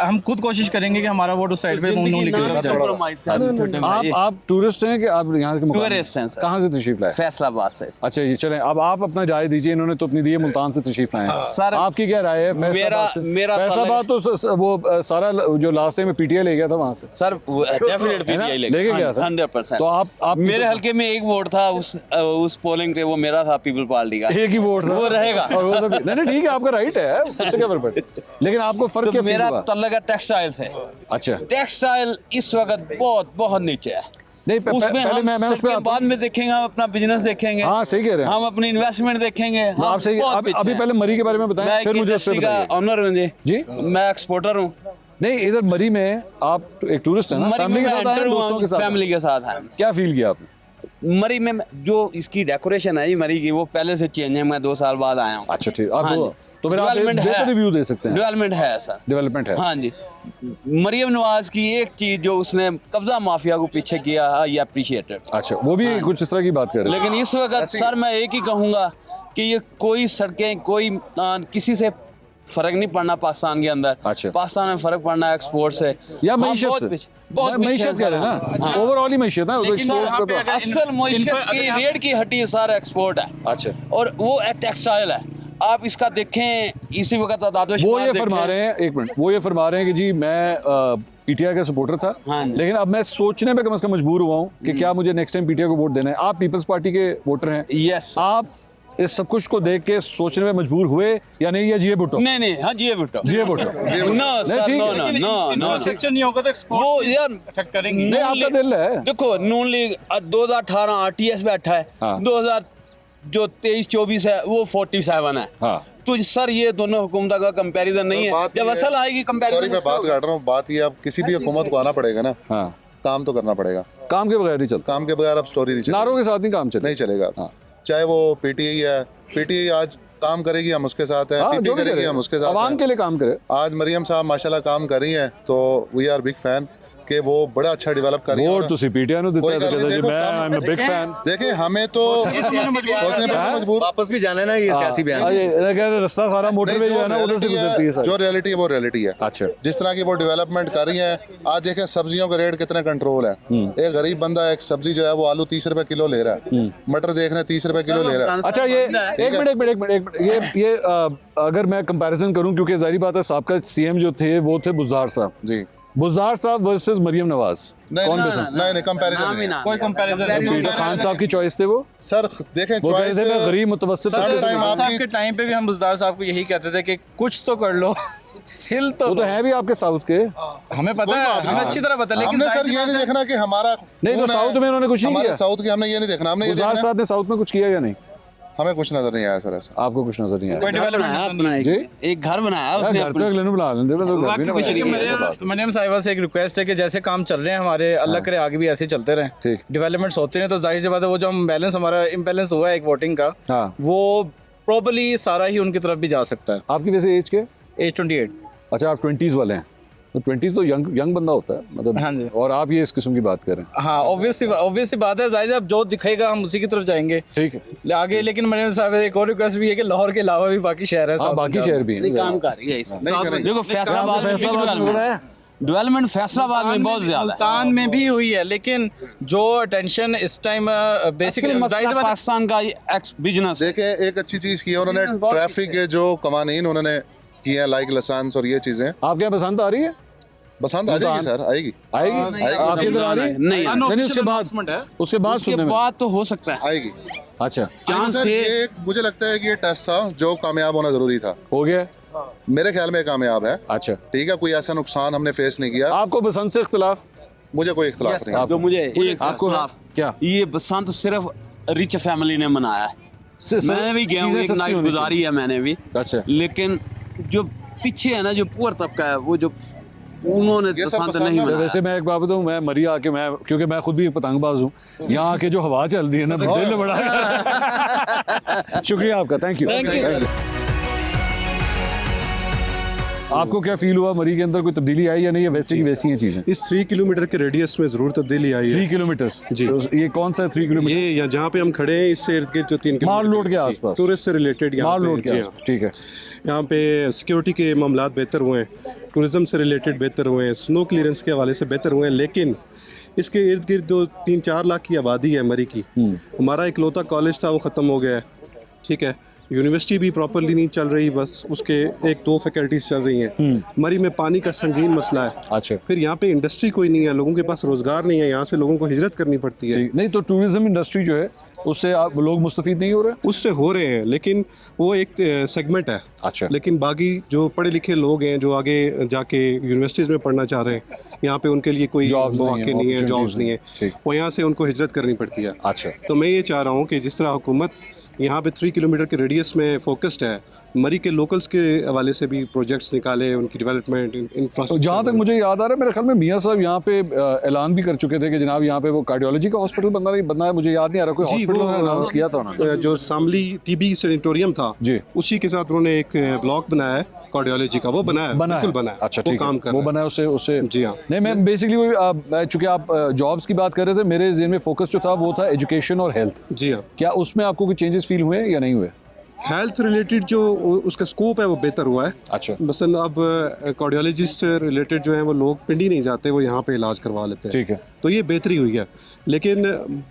हम खुद कोशिश करेंगे कि हमारा वोट उस साइड पे मुंह की तरफ जाए। आप टूरिस्ट हैं कि आप यहाँ के टूरिस्ट हैं? कहाँ से तशरीफ लाए? फैसलाबाद से। अच्छा ये चलें, अब आप अपना राय दीजिए, इन्होंने तो अपनी दी है, मुल्तान से तशरीफ लाए हैं, सर आपकी क्या राय है? फैसलाबाद तो वो सारा जो लास्ट टाइम पीटीआई ले गया था वहाँ से, सर डेफिनेट पीटीआई लेके गया था 100%। तो आप मेरे हल्के में एक वोट था उस पोलिंग पे, वो मेरा था पीपल पार्टी का, एक ही वोट था, वो रहेगा। और वो नहीं ठीक है, आपका राइट है, उससे क्या फर्क पड़ता, लेकिन आपको फर्क क्या मेरा तल्लक है टेक्सटाइल से। अच्छा, टेक्सटाइल इस वक्त बहुत नीचे है। नहीं उसमें हम सबके बाद में देखेंगे, हम अपना बिजनेस देखेंगे। हाँ सही कह रहे हैं, हम अपनी इन्वेस्टमेंट देखेंगे। आप सही, अभी पहले मरी के बारे में बताएं, फिर मुझे उससे बताइए। ऑनर हूँ जी, मैं एक्सपोर्टर हूँ। नहीं इधर मरी में आप एक टूरिस्ट हैं ना, फैमिली के साथ आए, दोस्तों के साथ? फैमिली के साथ हैं। क्या फील किया आपने? मरी में जो इसकी डेकोरेशन है मरी की, वो पहले से चेंज है, मैं 2 साल बाद आया हूँ। अच्छा ठीक, आप तो फिर आप रिव्यू दे सकते हैं। डेवलपमेंट है सर, डेवलपमेंट है। हाँ जी, मरियम नवाज की एक चीज जो उसने कब्जा माफिया को पीछे किया, ये अप्रिशिएटेड। अच्छा, वो भी कुछ इस तरह की बात कर रहे हैं। लेकिन इस वक्त सर मैं एक ही कहूँगा कि ये कोई सड़कें, कोई किसी से फर्क नहीं पड़ना पाकिस्तान के अंदर। अच्छा, पाकिस्तान में फर्क पड़ना है एक्सपोर्ट से या बहुत मईशत कह रहे हैं ना, ओवरऑल ही मईशत है। असल मईशत की रेट की हटी सारा एक्सपोर्ट है। अच्छा, और वो टेक्सटाइल है, आप इसका देखें इसी वक्त वो ये फरमा रहे हैं, एक मिनट, वो ये फरमा रहे हैं कि जी मैं पीटीआई का सपोर्टर था, लेकिन अब मैं सोचने पे कम से कम मजबूर हुआ हूँ कि क्या मुझे नेक्स्ट टाइम पीटीआई को वोट देना है। आप पीपल्स पार्टी के वोटर हैं, यस, आप इस सब कुछ को देख के सोचने में मजबूर हुए या नहीं? या जिए भुट्टो? नहीं, हाँ जिए भुट्टो, जिए Bhutto. No sir, no section नहीं होगा तो एक्सपोर्ट वो यार इफेक्ट करेंगे। नहीं, आपका दिल है। देखो नून लीग 2018 आरटीएस बैठा है, 2000 जो 23-24 है वो 47 है। हाँ, तो सर ये दोनों हुकूमतों का कंपैरिजन नहीं है। जब असल आएगी कंपैरिजन, मैं बात कर रहा हूँ, बात ये अब किसी भी हुकूमत को आना पड़ेगा ना, काम तो करना पड़ेगा, काम के बगैर नहीं चलता, काम के बगैर अब स्टोरी नहीं चलेगी, नारों के साथ नहीं काम नहीं चलेगा। चाहे वो पीटीआई है, पीटीआई आज काम करेगी, हम उसके साथ हैं, पीपी करेगी, हम उसके साथ, आवाम के लिए काम करे। आज मरियम साहब माशाल्लाह काम कर रही हैं, तो वी आर बिग फैन। कि वो बड़ा अच्छा डेवलप कर रही है। वोट ਤੁਸੀਂ ਪੀਟੀਆਈ ਨੂੰ ਦਿੱਤਾ कोई ਹੈ गल तो नहीं, कहते देखो, मैं काम- I am a big fan देखिए हमें तो सोचने पर तो मजबूर वापस भी जाना है ना, ये सियासी बयान है। ये कह रहे रास्ता सारा मोटरवे जो है ना उधर से गुजरती है सर। जो रियलिटी है वो रियलिटी है। अच्छा, जिस तरह की वो डेवलपमेंट कर रही है, आज देखें सब्जियों का रेट कितना कंट्रोल है। एक गरीब बंदा एक सब्जी जो है वो आलू 30 रुपए किलो ले रहा है, मटर देख रहे हैं 30 रुपए किलो ले रहा है। अच्छा ये एक मिनट ये अगर मैं कंपैरिजन करूं, क्योंकि जाहिर बात है साबका सीएम जो थे वो थे बुज़दार साहब जी, बुज़दार साहब वर्सेस मरियम नवाज, कौन बेहतर? नहीं कंपैरिजन नहीं, कोई कंपैरिजन पीटर खान साहब की चॉइस थे वो। सर देखें वो चॉइस कहते थे गरीब मुतवस्सित साहब के टाइम पे भी हम बुज़दार साहब को यही कहते थे कि कुछ तो कर लो, हिल तो वो तो है भी आपके साउथ के, हमें पता है, हमें अच्छी तरह पता है, लेकिन हमने सर ये नहीं देखना कि हमारा नहीं तो साउथ में उन्होंने कुछ नहीं हमारे किया। साउथ की हमने ये नहीं देखना, हमने ये बुज़दार देखना साहब ने साउथ में कुछ किया या नहीं? हमें कुछ नजर नहीं आया सर ऐसा। आपको कुछ नजर नहीं कोई आया? डेवलपमेंट जी एक घर बनाया उसने घर तो अगले ने बुला लेंगे, मैं तो घर भी ना बनाया। मरियम साहिबा से एक रिक्वेस्ट है कि जैसे काम चल रहे हैं हमारे, अल्लाह करे आगे भी ऐसे चलते रहें, ठीक, डेवलपमेंट्स होते हैं तो जाहिर सी बात है वो जो हम बैलेंस हमारा इम्बैलेंस हुआ है एक वोटिंग का, हाँ वो प्रॉपर्ली सारा ही उनकी तरफ भी जा सकता है। आपकी वैसे एज के? एज 28। अच्छा आप 20s वाले हैं, तो 20s तो यंग बंदा होता है मतलब। हाँ जी। और आप ये इस किस्म की बात कर रहे हैं। हाँ ऑब्वियस सी बात है, जाहिर है अब जो दिखेगा हम उसी की तरफ जाएंगे, ठीक है आगे। लेकिन मरियम साहब एक और रिक्वेस्ट भी है कि लाहौर के अलावा भी बाकी शहर है, हाँ बाकी शहर भी हैं। काम कर रही है इसमें। देखो फैसलाबाद में डेवलपमेंट फैसलाबाद में बहुत ज्यादा है, मुल्तान में भी हुई है, लेकिन जो अटेंशन इस टाइम बेसिकली पाकिस्तान का बिजनेस। देखिए एक अच्छी चीज की है उन्होंने, ट्रैफिक के जो कवानीन उन्होंने किए हैं, लाइक लाइसेंस और ये चीजें। आपके यहाँ बसंत आ रही है? बसंत आ जाएगी सर, आएगी आपकी इधर आ रही है? नहीं उसके बाद सुनने में बात तो हो सकता है आएगी। अच्छा चांस है। ये मुझे लगता है कि ये टेस्ट था जो कामयाब होना जरूरी था, हो गया मेरे ख्याल में कामयाब है। अच्छा ठीक है, कोई ऐसा नुकसान हमने फेस नहीं किया। आपको बसंत से इख्तिलाफ? मुझे कोई इख्तिलाफ नहीं। तो मुझे आपको क्या ये बसंत सिर्फ रिच फैमिली ने मनाया है। मैंने भी गया हूँ, एक नाइट गुजारी है मैंने भी। अच्छा लेकिन जो पीछे है ना, जो पुअर तबका है, वो जो उन्होंने बसंत नहीं मनाया। वैसे मैं एक बात बताऊँ, मैं मरी आके मैं, क्योंकि मैं खुद भी पतंगबाज हूँ, यहाँ आके जो हवा चल रही है ना दिल बड़ा शुक्रिया आपका, थैंक यू। आपको क्या फील हुआ, मरी के अंदर कोई तब्दीली आई या नहीं, या वैसी की वैसी हैं चीजें? इस 3 किलोमीटर के रेडियस में ज़रूर तब्दीली आई है। 3 किलोमीटर जी। तो ये कौन सा 3 किलोमीटर? ये जहाँ पे हम खड़े हैं इससे इर्द गिर्द जो 3 किलोमीटर माल रोड के आसपास, टूरिस्ट से रिलेटेड यहाँ माल रोड पे, के जी आसपास, ठीक है। यहाँ पे सिक्योरिटी के मामलात बेहतर हुए हैं, टूरिज़म से रिलेटेड बेहतर हुए हैं, स्नो क्लियरेंस के हवाले से बेहतर हुए हैं, लेकिन इसके इर्द गिर्द जो 3-4 लाख की आबादी है मरी की, हमारा इकलौता कॉलेज था वो ख़त्म हो गया है, ठीक है। यूनिवर्सिटी भी प्रॉपरली नहीं चल रही, बस उसके 1-2 फैकल्टीज चल रही हैं। मरी में पानी का संगीन मसला है। अच्छा, फिर यहाँ पे इंडस्ट्री कोई नहीं है, लोगों के पास रोजगार नहीं है, यहाँ से लोगों को हिजरत करनी पड़ती है। नहीं तो टूरिज्म इंडस्ट्री जो है उससे आप लोग मुस्तफीद नहीं हो रहे? उससे हो रहे हैं, लेकिन वो एक सेगमेंट है। अच्छा, लेकिन बाकी जो पढ़े लिखे लोग हैं जो आगे जाके यूनिवर्सिटीज़ में पढ़ना चाह रहे हैं, यहाँ पे उनके लिए कोई मौके नहीं है, जॉब्स नहीं है, वो यहाँ से उनको हिजरत करनी पड़ती है। अच्छा, तो मैं ये चाह रहा हूँ कि जिस तरह हुकूमत यहाँ पे 3 किलोमीटर के रेडियस में फोकस्ड है, मरी के लोकल्स के हवाले से भी प्रोजेक्ट्स निकाले, उनकी डेवलपमेंट इंफ्रास्ट्रक्चर। जहाँ तक मुझे याद आ रहा है, मेरे ख्याल में मियाँ साहब यहाँ पे ऐलान भी कर चुके थे कि जनाब यहाँ पे वो कार्डियोलॉजी का हॉस्पिटल बनना है, मुझे याद नहीं आ रहा, कोई हॉस्पिटल अनाउंस किया था उन्होंने। जो शामली टीबी सैनिटोरियम था जी, उसी के साथ उन्होंने एक ब्लॉक बनाया है कार्डियोलॉजी का, वो बनाया बिल्कुल बनाया। अच्छा, वो काम कर वो बनाया उससे जी हाँ। नहीं, मैं बेसिकली चूंकि आप जॉब्स की बात कर रहे थे, मेरे ज़हन में फोकस जो था वो था एजुकेशन और हेल्थ। जी हाँ। क्या उसमें आपको कोई चेंजेस फील हुए या नहीं हुए? हेल्थ रिलेटेड जो उसका स्कोप है वो बेहतर हुआ है। अच्छा, मसलन अब कार्डियोलॉजिस्ट रिलेटेड जो है वो लोग पिंडी नहीं जाते, वो यहाँ पे इलाज करवा लेते हैं। ठीक है, तो ये बेहतरी हुई है। लेकिन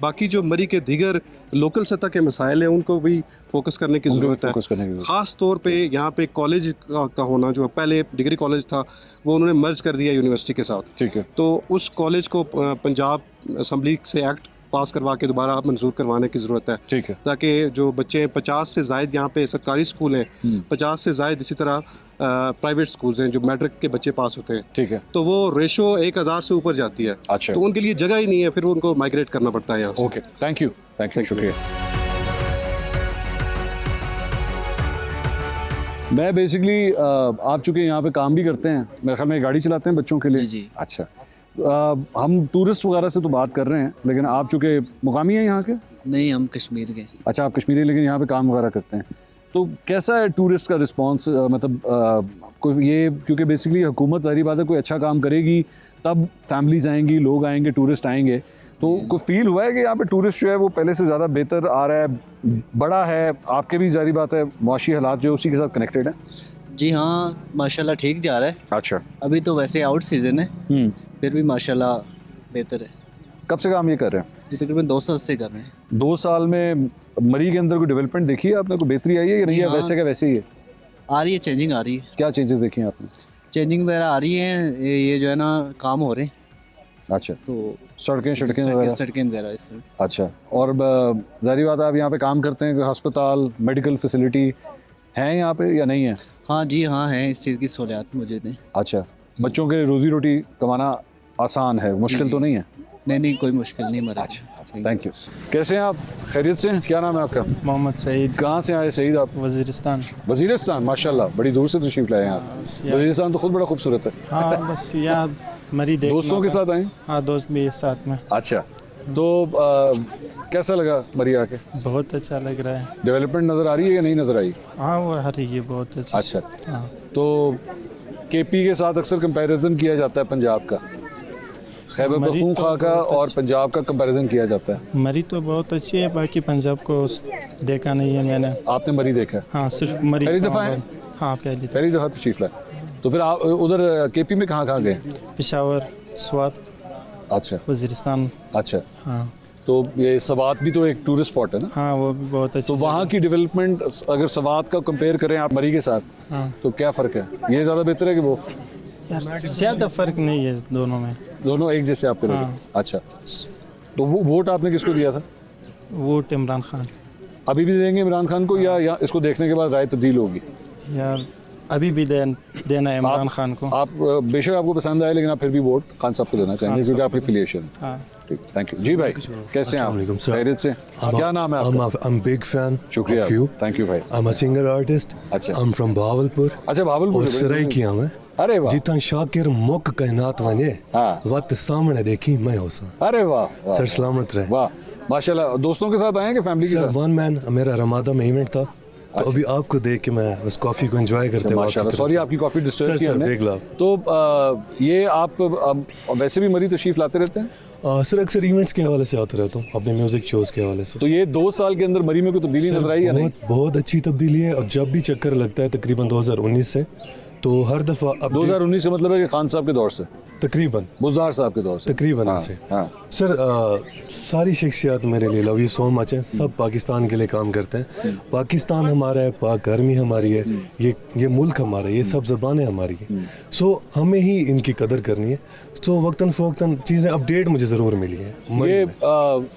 बाकी जो मरी के दीगर लोकल सतह के मसाइल हैं उनको भी फोकस करने की ज़रूरत है। ख़ास तौर पे यहाँ पे कॉलेज का होना, जो पहले डिग्री कॉलेज था वो उन्होंने मर्ज कर दिया यूनिवर्सिटी के साथ। ठीक है, तो उस कॉलेज को पंजाब असम्बली से एक्ट पास करवा के दोबारा मंजूर करवाने की ज़रूरत है। ठीक है, ताकि जो बच्चे हैं 50 से ज़ायद यहाँ पे सरकारी स्कूल हैं, 50 से ज़ायद इसी तरह प्राइवेट स्कूल्स हैं जो मैट्रिक के बच्चे पास होते हैं। ठीक है, तो वो रेशो 1000 से ऊपर जाती है। अच्छा, तो उनके लिए जगह ही नहीं है, फिर उनको माइग्रेट करना पड़ता है यहाँ से। ओके, थैंक यू, शुक्रिया। मैं बेसिकली आप चूँकि यहाँ पे काम भी करते हैं, मेरे ख्याल में गाड़ी चलाते हैं बच्चों के लिए। जी। अच्छा, हम टूरिस्ट वगैरह से तो बात कर रहे हैं, लेकिन आप चूँकि मुकामी हैं यहाँ के? नहीं, हम कश्मीर के। अच्छा, आप कश्मीरी, लेकिन यहाँ पे काम वगैरह करते हैं, तो कैसा है टूरिस्ट का रिस्पांस? मतलब कोई ये, क्योंकि बेसिकली हुकूमत ज़ाहिर बात है कोई अच्छा काम करेगी तब फैमिलीज आएंगी, लोग आएंगे, टूरिस्ट आएंगे, तो कोई फील हुआ है कि यहाँ पे टूरिस्ट जो है वो पहले से ज़्यादा बेहतर आ रहा है, बड़ा है? आपके भी जारी बात है मुआशी हालात जो है उसी के साथ कनेक्टेड है? जी हाँ, माशाल्लाह ठीक जा रहा है। अच्छा, अभी तो वैसे आउट सीज़न है, फिर भी माशाल्लाह बेहतर है। कब से काम ये कर रहे हैं? ये तकरीबन 2 साल से कर रहे हैं। 2 साल में मरी के अंदर कोई डेवलपमेंट देखी है आपने? कोई बेहतरी आई है या नहीं है? हाँ। वैसे का वैसे ही है? आ रही है, चेंजिंग आ रही है। क्या चेंजेस देखी हैं आपने? चेंजिंग वगैरह आ रही है, ये जो है ना काम हो रहे हैं। अच्छा, तो सड़कें वगैरह इस तरह। अच्छा, और जारी बात है आप यहाँ पे काम करते हैं, कोई अस्पताल, मेडिकल फैसिलिटी है यहाँ पे या नहीं है? हाँ जी हाँ है, इस चीज़ की सहूलियत मुझे दें। अच्छा, बच्चों के लिए रोजी रोटी कमाना आसान है, मुश्किल तो नहीं है? नहीं कोई मुश्किल नहीं हमारा। अच्छा, थैंक यू। कैसे हैं आप? खैरियत से हैं? क्या नाम है आपका? मोहम्मद सईद। कहाँ से आए सईद आप? वज़ीरिस्तान। वज़ीरिस्तान, माशाल्लाह, बड़ी दूर से तशरीफ लाए हैं आप। वज़ीरिस्तान तो खुद बड़ा खूबसूरत है। हाँ बस यार मरी देखना दोस्तों के साथ आए? हाँ दोस्त भी साथ में। अच्छा, तो कैसा लगा मरी आके? बहुत अच्छा लग रहा है। डेवलपमेंट नज़र आ रही है या नहीं नज़र आई? हाँ वो आ रही है बहुत अच्छी। अच्छा, हाँ। तो केपी के साथ अक्सर कंपैरिजन किया जाता है पंजाब का, खैबर पख्तूनख्वा का और पंजाब का कंपैरिजन किया जाता है। मरी तो बहुत अच्छी है, बाकी पंजाब को देखा नहीं है मैंने। आपने मरी देखा है? हाँ सिर्फ मरी। पहली दफ़ा है? हाँ पहली दफ़ा तशरीफ लाए। तो फिर आप उधर केपी में कहाँ गए? पेशावर, स्वात। अच्छा, वज़ीरिस्तान। अच्छा, हाँ। तो ये सवात भी तो एक टूरिस्ट स्पॉट है ना? हाँ वो भी बहुत अच्छा। तो वहाँ की डेवलपमेंट अगर सवात का कंपेयर करें आप मरी के साथ, हाँ, तो क्या फ़र्क है? ये ज़्यादा बेहतर है कि वो? ज़्यादा फ़र्क नहीं है दोनों में। दोनों एक जैसे आपके लगे? हाँ। अच्छा, तो वो वोट आपने किसको दिया था? वोट इमरान खान। अभी भी देंगे इमरान खान को या इसको देखने के बाद राय तब्दील होगी? यार अभी भी देना है इमरान खान को। आप बेशक आपको पसंद आए लेकिन आप फिर भी वोट खान साहब को देना चाहेंगे क्योंकि आपकी एफिलिएशन। हाँ ठीक, थैंक यू। जी भाई, कैसे हैं आप? खैरियत से? क्या नाम है आपका? I'm big fan शुक्रिया, of you. थैंक यू भाई। I'm a singer artist. अच्छा, I'm from Bahawalpur. अच्छा, भावलपुर और सराइकिया में। अरे वाह, जितना शाकिर मुक कायनात वने वत सामने देखी मैं होसा। अरे वाह, सर सलामत रहे। वाह माशाल्लाह। दोस्तों के साथ आए कि फैमिली के साथ? वन मैन मेरा रमादा में इवेंट था, तो अभी आपको देख के मैं उस कॉफ़ी को एंजॉय करते हुए। माशाल्लाह, सॉरी आपकी कॉफ़ी डिस्टर्ब की हमने। Big love. तो ये आप वैसे भी मरी तशरीफ लाते रहते हैं? सर अक्सर इवेंट्स के हवाले से आते रहता हूँ, अपने म्यूजिक शोज के हवाले से। तो ये 2 साल के अंदर मरी में कोई तब्दीली नजर आई या नहीं? बहुत अच्छी तब्दीली है, और जब भी चक्कर लगता है तकरीबन 2019 से, तो हर दफ़ा 2019 का मतलब है कि खान साहब के दौर से, तकरीबन बुज़दार साहब के दौर से तकरीबन ऐसे। सर सारी शख्सियात मेरे लिए लव यू सो मच हैं, सब पाकिस्तान के लिए काम करते हैं। पाकिस्तान हमारा है, पाक आर्मी हमारी है, ये मुल्क हमारा है, ये सब ज़बानें हमारी हैं। सो हमें ही इनकी कदर करनी है। तो वक्तन फ़वक्तन चीज़ें अपडेट मुझे ज़रूर मिली हैं। ये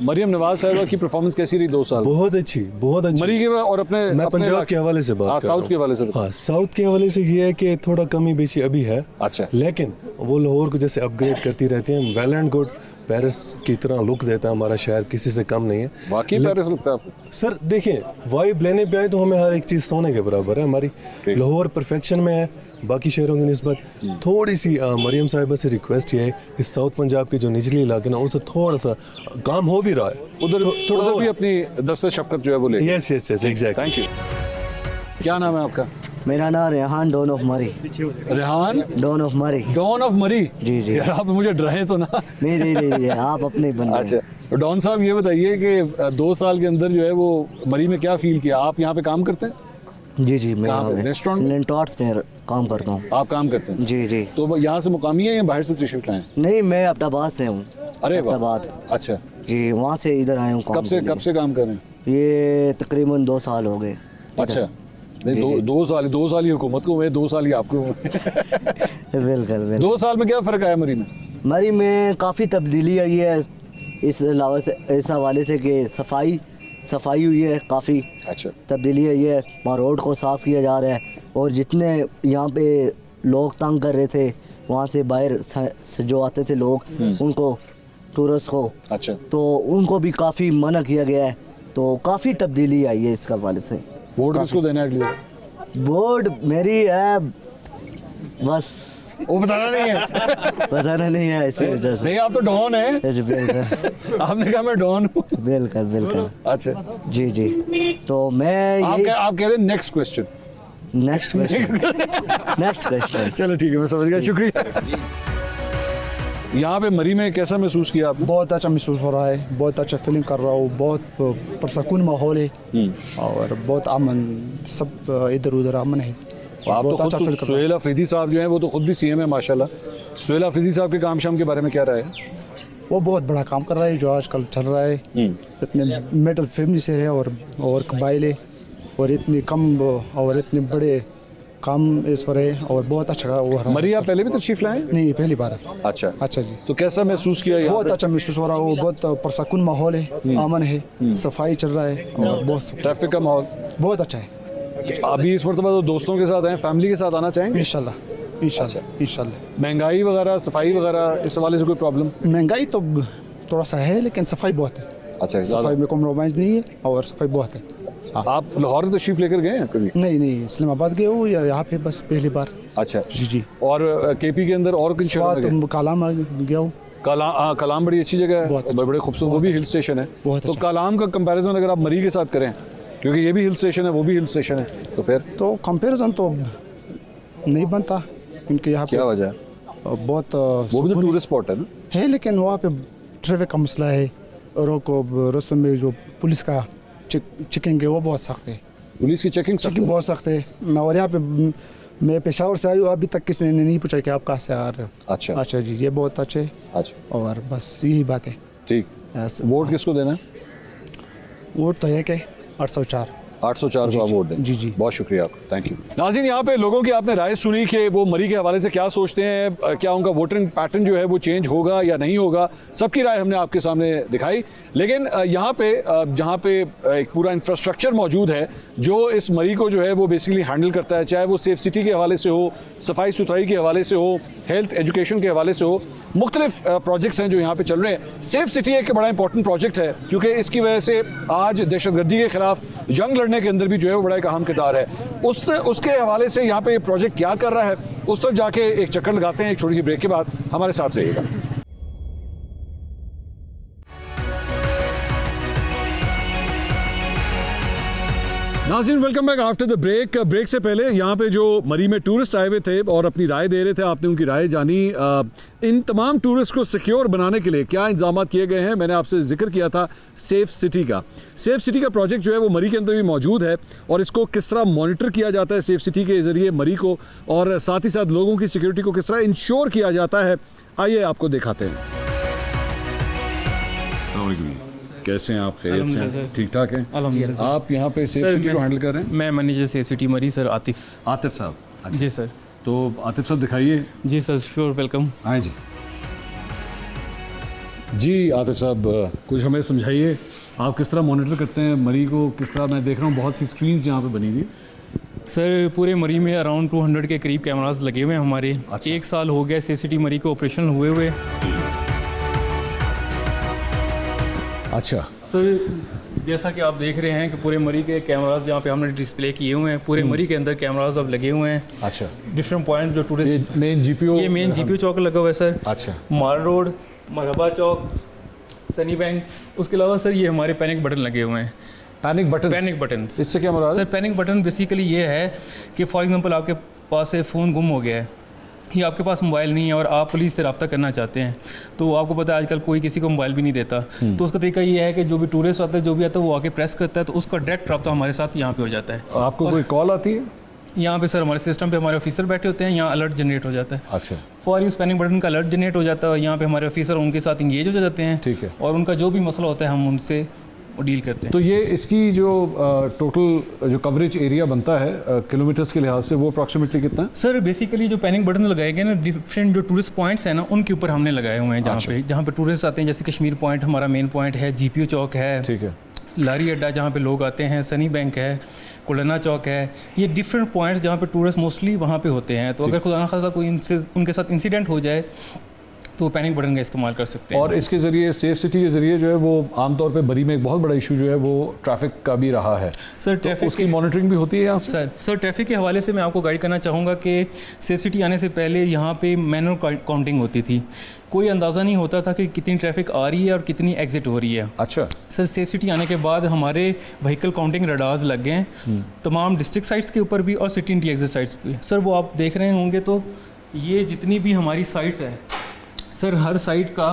मरियम नवाज साहिबा की परफॉर्मेंस कैसी रही 2 साल? बहुत अच्छी, बहुत अच्छी। मरी के और अपने मैं पंजाब के हवाले से बात कर रहा हूं। साउथ के हवाले से? हाँ, साउथ के हवाले से ये है कि थोड़ा कमी बेशी अभी है। अच्छा, लेकिन वो लाहौर को जैसे अपग्रेड करती रहती हैं। वेल एंड गुड, पेरिस की तरह लुक देता है हमारा शहर, किसी से कम नहीं है। बाकी पेरिस लगता है आपको? सर देखिए, वाइब लेने पे आए तो हमें हर एक चीज़ सोने के बराबर है। हमारी लाहौर परफेक्शन में है बाकी शहरों की निस्बत। थोड़ी सी मरियम साहिबा से रिक्वेस्ट ये है कि साउथ पंजाब के जो निचली इलाके ना, उनसे थोड़ा सा काम हो भी रहा है, उधर थोड़ा भी अपनी दस्ते शफकत जो है वो ले। Yes yes yes, exactly. Thank you. क्या नाम है आपका? मेरा नाम रेहान डॉन ऑफ मरी। रेहान डॉन ऑफ मरी? डॉन ऑफ मरी? जी जी। यार आप मुझे डराए तो ना। नहीं, आप अपने बंदे। अच्छा, तो डॉन साहब ये बताइए कि 2 साल के अंदर जो है वो मरी में क्या फील किया? आप यहाँ पे काम करते हैं? जी मैं रेस्टोरेंट लेंटॉर्स में काम करता हूँ। आप काम करते हैं? जी। तो यहाँ से मुकामी है या बाहर से तशरीफ लाए? नहीं, मैं अब्दाबाद से हूँ। अरे अब्दाबाद। अच्छा जी, वहाँ से इधर आया हूँ। कब से काम कर रहे हैं? ये तकरीबन 2 साल हो गए। अच्छा, नहीं 2 साल ही हुकूमत को हुए, 2 साल ही आपको हुए। बिल्कुल। 2 साल में क्या फ़र्क आया मरी में? मरी में काफ़ी तब्दीली आई है, इस अलावा से इस हवाले से कि सफाई हुई है, काफ़ी अच्छा तब्दीली आई है। वहाँ रोड को साफ़ किया जा रहा है, और जितने यहाँ पे लोग तंग कर रहे थे, वहाँ से बाहर से जो आते थे लोग, उनको, टूरिस्ट को, अच्छा, तो उनको भी काफ़ी मना किया गया है। तो काफ़ी तब्दीली आई है इस हवाले से। वोट किसको देना है अगली? वोट मेरी है, बस वो बताना नहीं है। बताना नहीं है, इसी वजह से। नहीं, आप तो डॉन है। आपने कहा मैं डॉन हूँ। बिल्कुल। अच्छा जी। तो मैं आप कह रहे नेक्स्ट क्वेश्चन। चलो ठीक है, मैं समझ गया, शुक्रिया। यहाँ पे मरी में कैसा महसूस किया आपने? बहुत अच्छा महसूस हो रहा है, बहुत अच्छा फीलिंग कर रहा हूँ, बहुत पुरसकून माहौल है और बहुत अमन, सब इधर उधर अमन है। आप तो खुद सुहेल अफरीदी साहब जो हैं वो तो खुद भी सीएम है माशाल्लाह। सुहेल अफरीदी साहब के काम शाम के बारे में क्या राय है? वो बहुत बड़ा काम कर रहा है जो आजकल चल रहा है। इतने मिडिल फैमिली से है और कबाइल है और इतनी कम और इतने बड़े काम इस पर है और बहुत अच्छा हो रहा है। मरी आप पहले भी तशरीफ लाए? नहीं, पहली बार है। अच्छा अच्छा जी। तो कैसा महसूस किया? बहुत अच्छा महसूस हो रहा है, बहुत पुरसकून माहौल है, अमन है, सफाई चल रहा है और बहुत ट्रैफिक का माहौल बहुत अच्छा है। अभी इस मरतबा तो दोस्तों के साथ आए, फैमिली के साथ आना चाहेंगे? इंशाल्लाह। महंगाई वगैरह, सफाई वगैरह, इस हवाले से कोई प्रॉब्लम? महंगाई तो थोड़ा सा है लेकिन सफाई बहुत है। अच्छा, सफाई में कॉम्प्रोमाइज़ नहीं है और सफाई बहुत है। आप लाहौर तशरीफ लेकर गए हैं कभी? नहीं, इस्लामाबाद गए हो या यहाँ पे बस पहली बार। अच्छा जी। और केपी के अंदर और किन शहरों में गए? कालाम गया हूँ। कालाम बड़ी अच्छी जगह है, बड़े खूबसूरत, वो भी हिल स्टेशन है। तो कालाम का कंपैरिजन अगर आप मरी के साथ करें, क्योंकि ये भी हिल स्टेशन है वो भी हिल स्टेशन है, तो फिर तो कंपैरिजन तो नहीं बनता इनके यहाँ पे। क्या वजह? बहुत वो भी तो टूरिस्ट स्पॉट है ना? है लेकिन वहाँ पे ट्रैफिक का मसला है, रोको रस्तों में जो पुलिस का चेकिंग है वो बहुत सख्त है। पुलिस की चेकिंग बहुत सख्त है। और यहाँ पे मैं पेशावर से आई हूँ, अभी तक किसी ने नहीं पूछा कि आप कहाँ से आ रहे हो। अच्छा जी, ये बहुत अच्छे। अच्छा, और बस यही बात है। ठीक। वोट किसको देना है? वोट तो है कि 804 को आप वोट दें। जी, बहुत शुक्रिया आपका, थैंक यू। नाज़रीन, यहाँ पे लोगों की आपने राय सुनी कि वो मरी के हवाले से क्या सोचते हैं, क्या उनका वोटिंग पैटर्न जो है वो चेंज होगा या नहीं होगा, सबकी राय हमने आपके सामने दिखाई। लेकिन यहाँ पे जहाँ पे एक पूरा इंफ्रास्ट्रक्चर मौजूद है जो इस मरी को जो है वो बेसिकली हैंडल करता है, चाहे वो सेफ सिटी के हवाले से हो, सफाई सुथराई के हवाले से हो, हेल्थ एजुकेशन के हवाले से हो, मुख्तलिफ प्रोजेक्ट्स हैं जो यहाँ पे चल रहे हैं। सेफ सिटी एक बड़ा इंपॉर्टेंट प्रोजेक्ट है क्योंकि इसकी वजह से आज दहशतगर्दी के खिलाफ जंग लड़ने के अंदर भी जो है वो बड़ा एक अहम किरदार है। उसके हवाले से यहाँ पे ये प्रोजेक्ट क्या कर रहा है, उस तरफ जाके एक चक्कर लगाते हैं। एक छोटी सी ब्रेक के बाद हमारे साथ रहिएगा। नाज़रीन, welcome back after the break. Break से पहले यहाँ पे जो मरी में टूरिस्ट आए हुए थे और अपनी राय दे रहे थे, आपने उनकी राय जानी। इन तमाम टूरिस्ट को सिक्योर बनाने के लिए क्या इंतजाम किए गए हैं, मैंने आपसे जिक्र किया था सेफ सिटी का। सेफ सिटी का प्रोजेक्ट जो है वो मरी के अंदर भी मौजूद है और इसको किस तरह मॉनिटर किया जाता है सेफ सिटी के ज़रिए मरी को, और साथ ही साथ लोगों की सिक्योरिटी को किस तरह इंश्योर किया जाता है, आइए आपको दिखाते हैं। कैसे हैं आप? खैरियत से? ठीक ठाक हैं? अल्हम्दुलिल्लाह। आप यहाँ पे सेफ सिटी को हैंडल कर रहे हैं? मैं मैनेजर सेफ सिटी मरी सर, आतिफ साहब। अच्छा। जी सर। तो आतिफ साहब दिखाइए। जी सर, श्योर, वेलकम। हाँ जी। जी आतिफ साहब, कुछ हमें समझाइए, आप किस तरह मॉनिटर करते हैं मरी को? किस तरह, मैं देख रहा हूँ बहुत सी स्क्रीन्स यहाँ पे बनी हुई। सर, पूरे मरी में अराउंड 200 के करीब कैमरास लगे हुए हैं हमारे। अच्छा। 1 साल हो गया सेफ सिटी मरी को ऑपरेशन हुए। अच्छा सर, जैसा कि आप देख रहे हैं कि पूरे मरी के कैमरास जहाँ पे हमने डिस्प्ले किए हुए हैं, पूरे मरी के अंदर कैमरास अब लगे हुए हैं। अच्छा। डिफरेंट पॉइंट जो टूरिस्ट, मेन जीपीओ, ये मेन जीपीओ चौक लगा हुआ है सर। अच्छा। माल रोड, मरहबा चौक, सनी बैंक, उसके अलावा सर ये हमारे पैनिक बटन लगे हुए हैं। Panic button? इससे क्या मुराद? सर, पैनिक बटन बेसिकली ये है कि फॉर एग्जांपल आपके पास से फ़ोन गुम हो गया है या आपके पास मोबाइल नहीं है और आप पुलिस से रब्ता करना चाहते हैं, तो आपको पता है आजकल कोई किसी को मोबाइल भी नहीं देता, तो उसका तरीका ये है कि जो भी टूरिस्ट आता है, जो भी आता है, वो आके प्रेस करता है तो उसका डायरेक्ट रब्ता हमारे साथ यहाँ पे हो जाता है। आपको कोई कॉल आती है? यहाँ पे सर हमारे सिस्टम पे हमारे ऑफिसर बैठे होते हैं, यहाँ अलर्ट जनरेट हो जाता है। अच्छा। फॉर यूज पैनिक बटन का अलर्ट जनरेट हो जाता है, यहाँ पे हमारे ऑफिसर उनके साथ इंगेज हो जाते हैं। ठीक है। और उनका जो भी मसला होता है हम उनसे डील करते हैं। तो ये इसकी जो टोटल जो कवरेज एरिया बनता है किलोमीटर्स के लिहाज से, वो अप्रॉक्सीमेटली कितना है? सर, बेसिकली जो पैनिक बटन लगाए गए ना, डिफरेंट जो टूरिस्ट पॉइंट्स हैं ना, उनके ऊपर हमने लगाए हुए हैं। जहाँ पे टूरिस्ट आते हैं, जैसे कश्मीर पॉइंट हमारा मेन पॉइंट है, जीपीओ चौक है, ठीक है, लारी अड्डा जहाँ पे लोग आते हैं, सनी बैंक है, कुलना चौक है, ये डिफरेंट पॉइंट्स जहाँ पे टूरिस्ट मोस्टली वहाँ पे होते हैं। तो अगर खुदा न खासा कोई उनके साथ इंसिडेंट हो जाए तो पैनिक बटन का इस्तेमाल कर सकते हैं। और इसके ज़रिए सेफ सिटी के ज़रिए जो है वो आमतौर पे बरी में एक बहुत बड़ा इशू जो है वो ट्रैफिक का भी रहा है। सर, ट्रैफिक तो उसकी मॉनिटरिंग भी होती है यहाँ? सर, ट्रैफिक के हवाले से मैं आपको गाइड करना चाहूँगा कि सेफ सिटी आने से पहले यहाँ पे मैनुअल काउंटिंग होती थी। कोई अंदाज़ा नहीं होता था कि कितनी ट्रैफिक आ रही है और कितनी एग्जिट हो रही है। अच्छा। सर, सेफ सिटी आने के बाद हमारे व्हीकल काउंटिंग रडार्स लग गए हैं तमाम डिस्ट्रिक्ट साइट्स के ऊपर भी और सिटी एंटी एग्जिट साइट्स पे। सर, वो आप देख रहे होंगे तो ये जितनी भी हमारी साइट्स हैं सर हर साइड का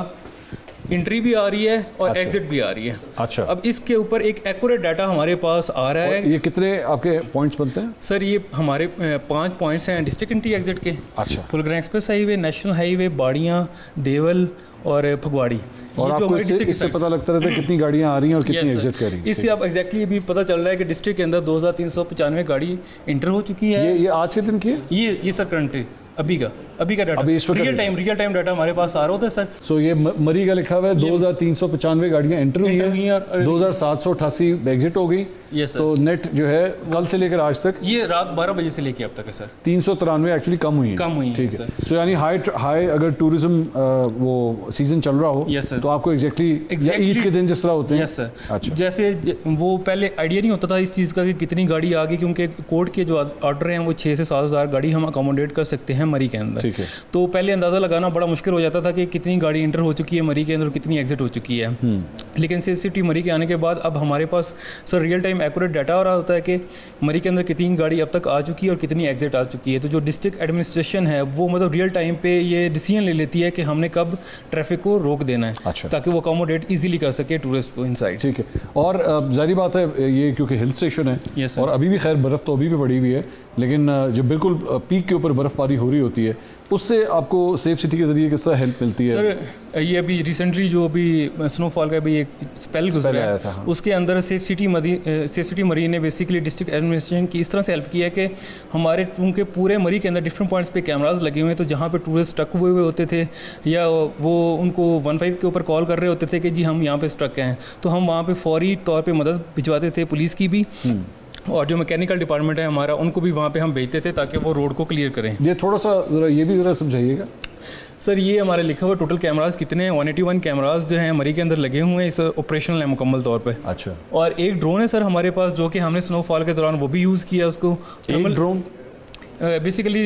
एंट्री भी आ रही है और एग्जिट भी आ रही है। अच्छा। अब इसके ऊपर एक एक्यूरेट डाटा हमारे पास आ रहा है। ये कितने आपके पॉइंट्स बनते हैं? सर ये हमारे 5 पॉइंट्स हैं डिस्ट्रिक्ट एंट्री एग्जिट के। अच्छा। फुलग्रां एक्सप्रेस हाईवे, नेशनल हाईवे, बाड़ियाँ, देवल और फगवाड़ी। और आपको इससे पता लगता रहता है कितनी गाड़ियाँ आ रही हैं और कितनी एग्जिट कर रही हैं? इससे आप एग्जैक्टली अभी पता चल रहा है कि डिस्ट्रिक्ट के अंदर 2395 गाड़ी इंटर हो चुकी है। ये आज के दिन की है? ये सर करंट अभी का डाटा, अभी इस वक्त रियल टाइम डाटा हमारे पास आ रहा होता है सर। सो ये मरी का लिखा हुआ है 2395 गाड़ियाँ एंटर हुई हैं, 2788 एग्जिट हो गई। Yes sir. तो नेट जो है कल से लेकर आज तक ये रात 12 बजे से लेके अब तक है सर 393 एक्चुअली कम हुई है। ठीक है। सो यानी हाई अगर टूरिज्म वो सीजन चल रहा हो यस सर तो आपको एग्जैक्टली ईद के दिन जिस तरह होते हैं। Yes sir. अच्छा। जैसे वो पहले आइडिया नहीं होता था इस चीज़ का कि कितनी गाड़ी आ गई, क्योंकि कोर्ट के जो ऑर्डर हैं वो 6 से 7 हज़ार गाड़ी हम अकोमोडेट कर सकते हैं मरी के अंदर। ठीक है। तो पहले अंदाज़ा लगाना बड़ा मुश्किल हो जाता था कि कितनी गाड़ी इंटर हो चुकी है मरी के अंदर, कितनी एग्जिट हो चुकी है। लेकिन सेफ सिटी मरी के आने के बाद अब हमारे पास sir real time accurate data आ रहा होता है कि मरी के अंदर कितनी गाड़ी अब तक आ चुकी है और कितनी एग्जिट आ चुकी है। तो जो डिस्ट्रिक्ट एडमिनिस्ट्रेशन है वो मतलब रियल टाइम पे ये डिसीजन ले लेती है कि हमने कब ट्रैफिक को रोक देना है। अच्छा। ताकि वो अकोमोडेट इजीली कर सके टूरिस्ट को इनसाइड। ठीक है। और जाहिर बात है ये क्योंकि हिल स्टेशन है Yes, और अभी भी खैर बर्फ़ तो अभी भी पड़ी हुई है, लेकिन जब बिल्कुल पीक के ऊपर बर्फ़बारी हो रही होती है उससे आपको सेफ सिटी के ज़रिए किस तरह हेल्प मिलती है? सर ये अभी रिसेंटली जो अभी स्नोफॉल का भी एक स्पेल गुजरा है हाँ। उसके अंदर सेफ सिटी मरी ने बेसिकली डिस्ट्रिक्ट एडमिनिस्ट्रेशन की इस तरह से हेल्प की है कि हमारे चूँकि पूरे मरी के अंदर डिफरेंट पॉइंट्स पे कैमरास लगे हुए हैं, तो जहाँ पे टूरिस्ट स्टक हुए होते थे या वो उनको 15 के ऊपर कॉल कर रहे होते थे कि जी हम यहाँ पे स्टक हैं, तो हम वहाँ पे फौरी तौर पे मदद भिजवाते थे, पुलिस की भी और जो मैकेनिकल डिपार्टमेंट है हमारा उनको भी वहाँ पे हम भेजते थे ताकि वो रोड को क्लियर करें। ये थोड़ा सा ये भी ज़रा समझाइएगा। सर ये हमारे लिखा हुआ टोटल कैमरास कितने हैं, 181 कैमरास जो हैं मरी के अंदर लगे हुए हैं, इस ऑपरेशनल है मुकम्मल तौर पे। अच्छा। और एक ड्रोन है सर हमारे पास जो कि हमने स्नोफॉल के दौरान वो भी यूज़ किया उसको। एक ड्रोन बेसिकली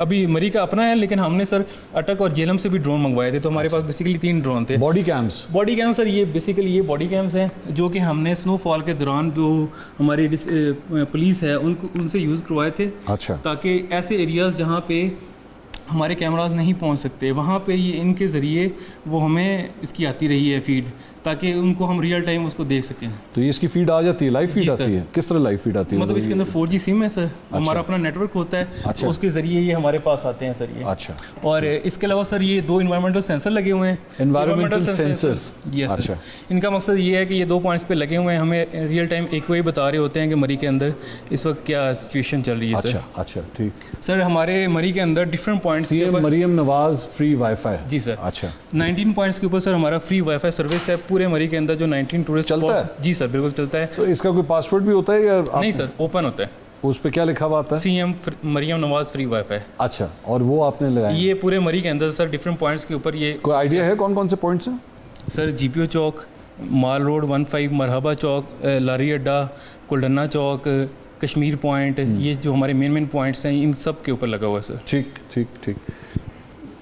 अभी मरी का अपना है, लेकिन हमने सर अटक और जेलम से भी ड्रोन मंगवाए थे, तो हमारे पास बेसिकली 3 ड्रोन थे। बॉडी कैम्स सर ये बेसिकली ये बॉडी कैम्स हैं जो कि हमने स्नोफॉल के दौरान जो हमारी पुलिस है उनसे यूज़ करवाए थे। अच्छा। ताकि ऐसे एरियाज़ जहाँ पे हमारे कैमरास नहीं पहुंच सकते वहाँ पे ये इनके ज़रिए वो हमें इसकी आती रही है फीड, ताकि उनको हम रियल टाइम उसको देख सकें। तो ये इसकी फीड आ जाती है, लाइव फीड आती है? किस तरह लाइव फीड आती है? मतलब इसके अंदर 4G सिम है सर। अच्छा। हमारा अपना नेटवर्क होता है। अच्छा। तो उसके ज़रिए ये हमारे पास आते हैं सर ये। अच्छा। और इसके अलावा सर ये 2 इन्वायरमेंटल सेंसर लगे हुए हैं। Environmental sensors. यस अच्छा। सर। इनका मकसद ये है कि ये 2 पॉइंट्स पे लगे हुए हैं, हमें रियल टाइम एक वे बता रहे होते हैं कि मरी के अंदर इस वक्त क्या सिचुएशन चल रही है। अच्छा। सर अच्छा ठीक। सर हमारे मरी के अंदर different points Maryam Nawaz free wifi. जी सर। अच्छा। 19 पॉइंट्स के ऊपर सर हमारा फ्री वाईफाई सर्विस है पूरे मरी के अंदर, जो 19 टूरिस्ट चलता है? जी सर बिल्कुल चलता है। तो इसका कोई पासवर्ड भी होता है या नहीं सर, ओपन होता है। उस पे क्या लिखा हुआ आता है? CM Maryam Nawaz free wifi. अच्छा। और वो आपने लगाया? ये पूरे मरी के अंदर सर डिफरेंट पॉइंट्स के ऊपर ये कोई आइडिया है कौन कौन से पॉइंट्स हैं? सर GPO चौक, माल रोड 15, मरहबा चौक, लारी अड्डा, कुलडन्ना चौक, कश्मीर पॉइंट, ये जो हमारे मेन पॉइंट्स हैं इन सब के ऊपर लगा हुआ है सर। ठीक ठीक ठीक।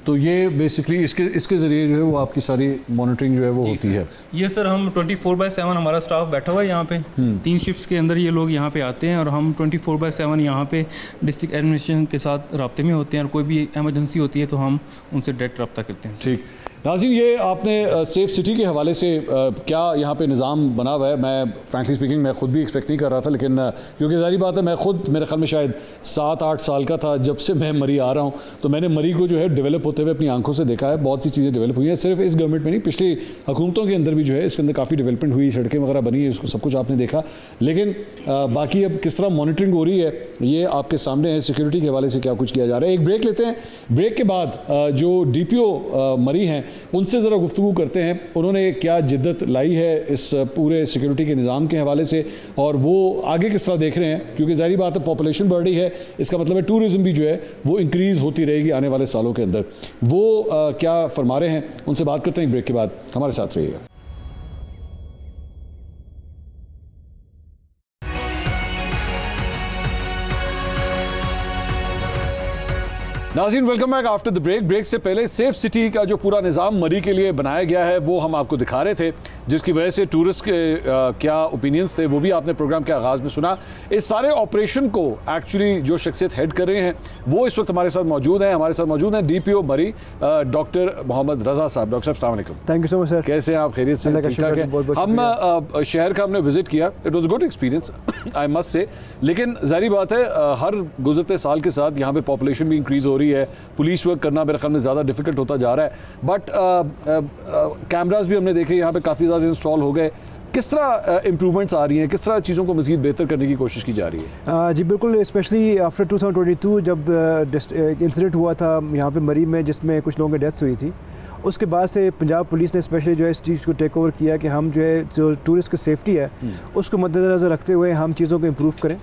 तो ये बेसिकली इसके ज़रिए जो है वो आपकी सारी मॉनिटरिंग जो है वो होती है। ये सर हम 24/7 हमारा स्टाफ बैठा हुआ है यहाँ पे। 3 शिफ्ट्स के अंदर ये लोग यहाँ पे आते हैं और हम 24/7 यहाँ पे डिस्ट्रिक्ट एडमिनिस्ट्रेशन के साथ रब्ते में होते हैं, और कोई भी एमरजेंसी होती है तो हम उनसे डायरेक्ट रब्ता करते हैं। ठीक। नाज़रीन ये आपने सेफ सिटी के हवाले से क्या यहाँ पे निज़ाम बना हुआ है, मैं फ्रैंकली स्पीकिंग मैं ख़ुद भी एक्सपेक्ट नहीं कर रहा था, लेकिन क्योंकि ज़ाहिर बात है मैं ख़ुद मेरे ख्याल में शायद 7-8 साल का था जब से मैं मरी आ रहा हूँ, तो मैंने मरी को जो है डेवलप होते हुए अपनी आंखों से देखा है। बहुत सी चीज़ें डेवलप हुई हैं, सिर्फ इस गवर्नमेंट में नहीं, पिछली हुकूमतों के अंदर भी जो है इसके अंदर काफ़ी डेवलपमेंट हुई, सड़कें वगैरह बनी है, इसको सब कुछ आपने देखा। लेकिन बाकी अब किस तरह मॉनिटरिंग हो रही है ये आपके सामने है, सिक्योरिटी के हवाले से क्या कुछ किया जा रहा है। एक ब्रेक लेते हैं, ब्रेक के बाद जो DPO मरी हैं उनसे ज़रा गुफ्तगू करते हैं, उन्होंने क्या जिद्दत लाई है इस पूरे सिक्योरिटी के निज़ाम के हवाले से और वो आगे किस तरह देख रहे हैं, क्योंकि ज़ाहिर बात है पॉपुलेशन बढ़ रही है, इसका मतलब है टूरिज़म भी जो है वो इंक्रीज़ होती रहेगी आने वाले सालों के अंदर। वो क्या फरमा रहे हैं उनसे बात करते हैं ब्रेक के बाद, हमारे साथ रहिएगा। नाज़रीन welcome back after the break से पहले सेफ सिटी का जो पूरा निज़ाम मरी के लिए बनाया गया है वो हम आपको दिखा रहे थे, जिसकी वजह से टूरिस्ट के क्या ओपिनियंस थे वो भी आपने प्रोग्राम के आगाज़ में सुना। इस सारे ऑपरेशन को एक्चुअली जो शख्सियत हेड कर रहे हैं वो इस वक्त हमारे साथ मौजूद हैं। हमारे साथ मौजूद हैं DPO मरी डॉक्टर मोहम्मद रज़ा साहब। डॉक्टर साहब अस्सलाम वालेकुम। Thank you so much sir. कैसे हैं आप? खैरियत से? ठीक ठाक है। हम शहर का हमने विजिट किया, it was good experience I must say, लेकिन जाहिर बात है हर गुजरते साल के साथ यहाँ पे पॉपुलेशन भी इंक्रीज़ हो रही है, पुलिस वर्क करना मेरे ख्याल में ज़्यादा डिफिकल्ट होता जा रहा है, बट कैमराज भी हमने देखे यहाँ पे काफ़ी ज़्यादा इंस्टॉल हो गए। किस तरह इम्प्रूवमेंट्स आ रही हैं, किस तरह चीज़ों को मज़ीद बेहतर करने की कोशिश की जा रही है? जी बिल्कुल, स्पेशली आफ्टर 2022 जब इंसिडेंट हुआ था यहाँ पे मरी में जिसमें कुछ लोगों की डेथ हुई थी, उसके बाद से पंजाब पुलिस ने स्पेशली जो है इस चीज़ को टेक ओवर किया कि हम जो है जो टूरिस्ट की सेफ्टी है उसको मद्देनज़र रखते हुए हम चीज़ों को इम्प्रूव करें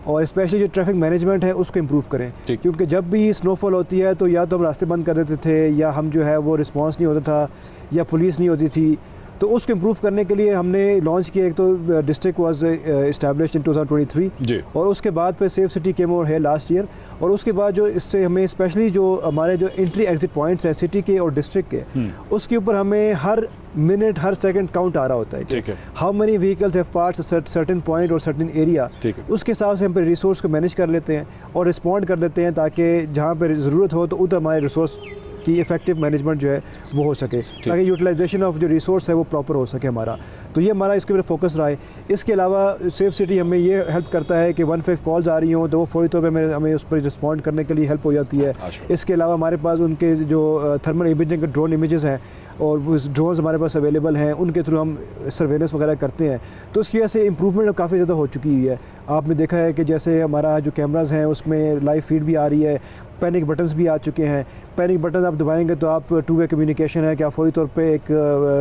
और स्पेशली जो ट्रैफिक मैनेजमेंट है उसको इम्प्रूव करें, क्योंकि जब भी स्नोफॉल होती है तो या तो हम रास्ते बंद कर देते थे या हम जो है वो रिस्पांस नहीं होता था या पुलिस नहीं होती थी। तो उसको इम्प्रूव करने के लिए हमने लॉन्च किया, एक तो डिस्ट्रिक्ट वाज इस्टेब्लिश्ड इन 2023 और उसके बाद फिर सेफ सिटी केम ओवर है लास्ट ईयर, और उसके बाद जो इससे हमें स्पेशली जो हमारे जो एंट्री एग्जिट पॉइंट्स हैं सिटी के और डिस्ट्रिक्ट के उसके ऊपर हमें हर मिनट हर सेकंड काउंट आ रहा होता है, how many vehicles have pass certain point और सर्टेन एरिया, उसके हिसाब से हम फिर रिसोर्स को मैनेज कर लेते हैं और रिस्पॉन्ड कर देते हैं ताकि जहाँ पर ज़रूरत हो तो उधर हमारे रिसोर्स की इफेक्टिव मैनेजमेंट जो है वो हो सके, ताकि यूटिलाइजेशन ऑफ जो रिसोर्स है वो प्रॉपर हो सके हमारा। तो ये हमारा इसके ऊपर फोकस रहा है। इसके अलावा सेफ सिटी हमें ये हेल्प करता है कि 15 कॉल्स आ रही हों तो वो फौरी तौर पर हमें उस पर रिस्पॉन्ड करने के लिए हेल्प हो जाती है। इसके अलावा हमारे पास उनके जो थर्मल इमेजिंग के ड्रोन इमेजेस हैं और वो ड्रोन्स हमारे पास अवेलेबल हैं, उनके थ्रू हम सर्वेलेंस वगैरह करते हैं, तो उसकी वजह से इंप्रूवमेंट काफ़ी ज़्यादा हो चुकी हुई है। आपने देखा है कि जैसे हमारा जो कैमराज़ हैं उसमें लाइव फीड भी आ रही है, पैनिक बटन्स भी आ चुके हैं। पैनिक बटन आप दबाएंगे तो आप 2 वे कम्युनिकेशन है कि आप फौरी तौर पे एक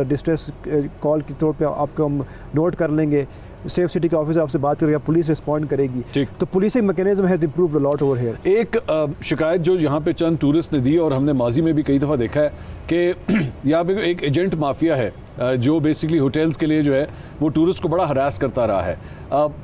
डिस्ट्रेस कॉल के तौर पे आपको हम नोट कर लेंगे, सेफ सिटी के ऑफिसर आपसे बात करेगा, पुलिस रिस्पॉन्ड करेगी। तो policing mechanism has improved a lot over here. एक शिकायत जो यहाँ पे चंद टूरिस्ट ने दी और हमने माजी में भी कई दफ़ा देखा है कि यहाँ पे एक एजेंट माफिया है जो बेसिकली होटल्स के लिए जो है वो टूरिस्ट को बड़ा हरास करता रहा है।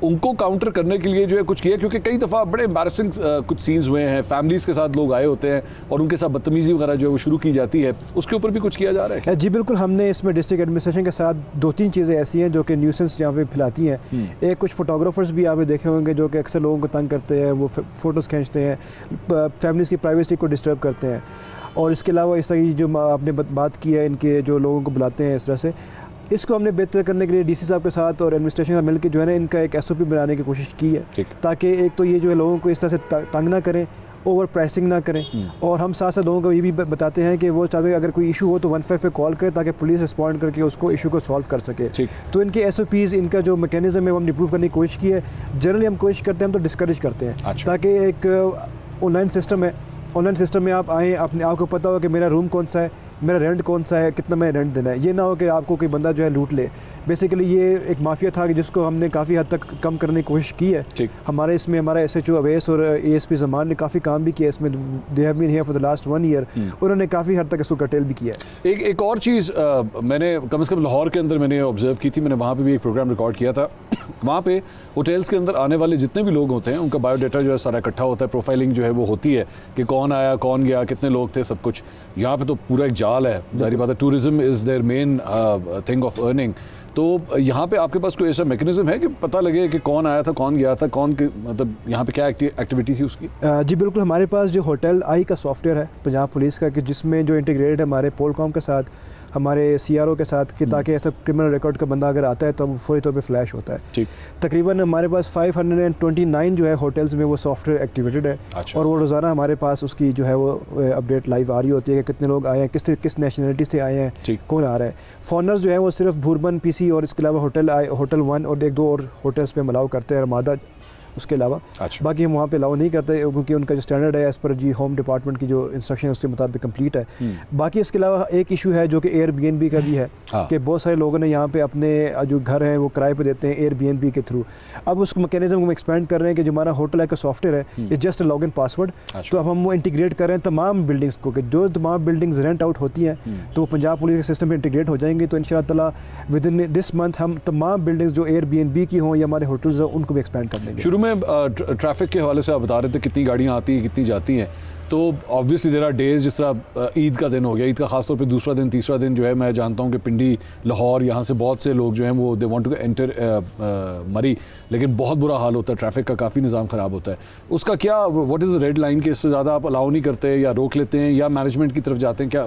उनको काउंटर करने के लिए जो है कुछ किया, क्योंकि कई दफ़ा बड़े एम्बैरसिंग कुछ सीन्स हुए हैं, फैमिलीज़ के साथ लोग आए होते हैं और उनके साथ बदतमीज़ी वगैरह जो है वो शुरू की जाती है, उसके ऊपर भी कुछ किया जा रहा है? जी बिल्कुल, हमने इसमें डिस्ट्रिक्ट एडमिनिस्ट्रेशन के साथ 2-3 चीज़ें ऐसी हैं जो कि न्यूसेंस यहाँ पे फैलाती हैं। एक कुछ फोटोग्राफर्स भी आपने देखे होंगे जो कि अक्सर लोगों को तंग करते हैं, वो फ़ोटोज़ खींचते हैं, फैमिलीज़ की प्राइवेसी को डिस्टर्ब करते हैं। और इसके अलावा इस तरह की जो आपने बात की है इनके जो लोगों को बुलाते हैं इस तरह से, इसको हमने बेहतर करने के लिए डीसी साहब के साथ और एडमिनिस्ट्रेशन का मिलकर जो है ना इनका एक SOP बनाने की कोशिश की है, ताकि एक तो ये जो है लोगों को इस तरह से तंग ना करें, ओवर प्राइसिंग ना करें, और हम साथ साथ लोगों को ये भी बताते हैं कि वो चाहे अगर कोई इशू हो तो 15 पे कॉल करें ताकि पुलिस रिस्पॉन्ड करके उसको इशू को सॉल्व कर सके। तो इनके SOPs, इनका जो मैकेनिज्म है वो हम इम्प्रूव करने की कोशिश की है। जनरली हम कोशिश करते हैं, हम तो डिस्करेज करते हैं ताकि एक ऑनलाइन सिस्टम है, ऑनलाइन सिस्टम में आप आएँ, अपने आपको पता हो कि मेरा रूम कौन सा है, मेरा रेंट कौन सा है, कितना मैं रेंट देना है, ये ना हो कि आपको कोई बंदा जो है लूट ले। बेसिकली ये एक माफिया था कि जिसको हमने काफ़ी हद तक कम करने की कोशिश की है। हमारे इसमें हमारा SHO अवैस और ASP ज़मान ने काफ़ी काम भी किया इसमें, they have been here for the last 1 year, उन्होंने काफ़ी हद तक इसको कर्टेल भी किया है। एक और चीज़ मैंने कम से कम लाहौर के अंदर मैंने ऑब्जर्व की थी, मैंने वहाँ पर भी एक प्रोग्राम रिकॉर्ड किया था। वहाँ पे होटल्स के अंदर आने वाले जितने भी लोग होते हैं उनका बायोडाटा जो है सारा इकट्ठा होता है, प्रोफाइलिंग जो है वो होती है कि कौन आया, कौन गया, कितने लोग थे, सब कुछ। यहाँ पे तो पूरा एक जाल है, जाहिर बात है tourism is their main thing of earning. तो यहाँ पे आपके पास कोई ऐसा मैकेनिज्म है कि पता लगे कि कौन आया था, कौन गया था, कौन के मतलब यहाँ पे क्या एक्टिविटी थी उसकी? जी बिल्कुल, हमारे पास जो होटल आई का सॉफ्टवेयर है पंजाब पुलिस का, कि जिसमें जो इंटीग्रेटेड है हमारे पोलकॉम के साथ, हमारे CRO के साथ, कि ताकि ऐसा क्रिमिनल रिकॉर्ड का बंदा अगर आता है तो वो फौरी तौर पे फ्लैश होता है। तकरीबन हमारे पास 529 जो है होटल्स में वो सॉफ्टवेयर एक्टिवेटेड है। और वो रोज़ाना हमारे पास उसकी जो है वो अपडेट लाइव आ रही होती है कि कितने लोग आए हैं, किस नेशनलिटी से आए हैं, कौन आ रहा है। फॉरनर्स जो है वो सिर्फ भूरबन PC और इसके अलावा होटल 1 और 1-2 और होटल्स पे अलाउ करते हैं, रमादा उसके अलावा बाकी हम वहाँ पे अलाउ नहीं करते क्योंकि उनका जो स्टैंडर्ड है एज़ पर जी होम डिपार्टमेंट की जो इंस्ट्रक्शन है उसके मुताबिक कंप्लीट है। बाकी इसके अलावा एक इशू है जो कि Airbnb का भी है कि बहुत सारे लोगों ने यहाँ पे अपने जो घर हैं वो किराए पे देते हैं Airbnb के थ्रू। अब उस मैकेनिज्म को एक्सपेंड कर रहे हैं कि जो हमारा होटल का सॉफ्टवेयर है इज जस्ट लॉगिन पासवर्ड, तो अब हम वो इंटीग्रेट कर रहे हैं तमाम बिल्डिंग्स को, कि जो तमाम बिल्डिंग्स रेंट आउट होती हैं तो वो पंजाब पुलिस के सिस्टम में इंटीग्रेट हो जाएंगी। तो इंशाअल्लाह ताला विद इन दिस मंथ हम तमाम बिल्डिंग्स जो Airbnb की हों या हमारे होटल्स हों उनको भी एक्सपेंड कर देंगे। शुरू में ट्रैफिक के हवाले से आप बता रहे थे कितनी गाड़ियाँ आती हैं, कितनी जाती हैं, तो ऑब्वियसली देयर आर डेज, जिस तरह ईद का दिन हो गया, ईद का खासतौर पे दूसरा दिन तीसरा दिन जो है, मैं जानता हूँ कि पिंडी, लाहौर, यहाँ से बहुत से लोग जो हैं वो दे वांट टू एंटर मरी, लेकिन बहुत बुरा हाल होता है, ट्रैफिक का काफ़ी निज़ाम ख़राब होता है। उसका क्या, what is the red line कि इससे ज़्यादा आप अलाउ नहीं करते या रोक लेते हैं या मैनेजमेंट की तरफ जाते हैं, क्या?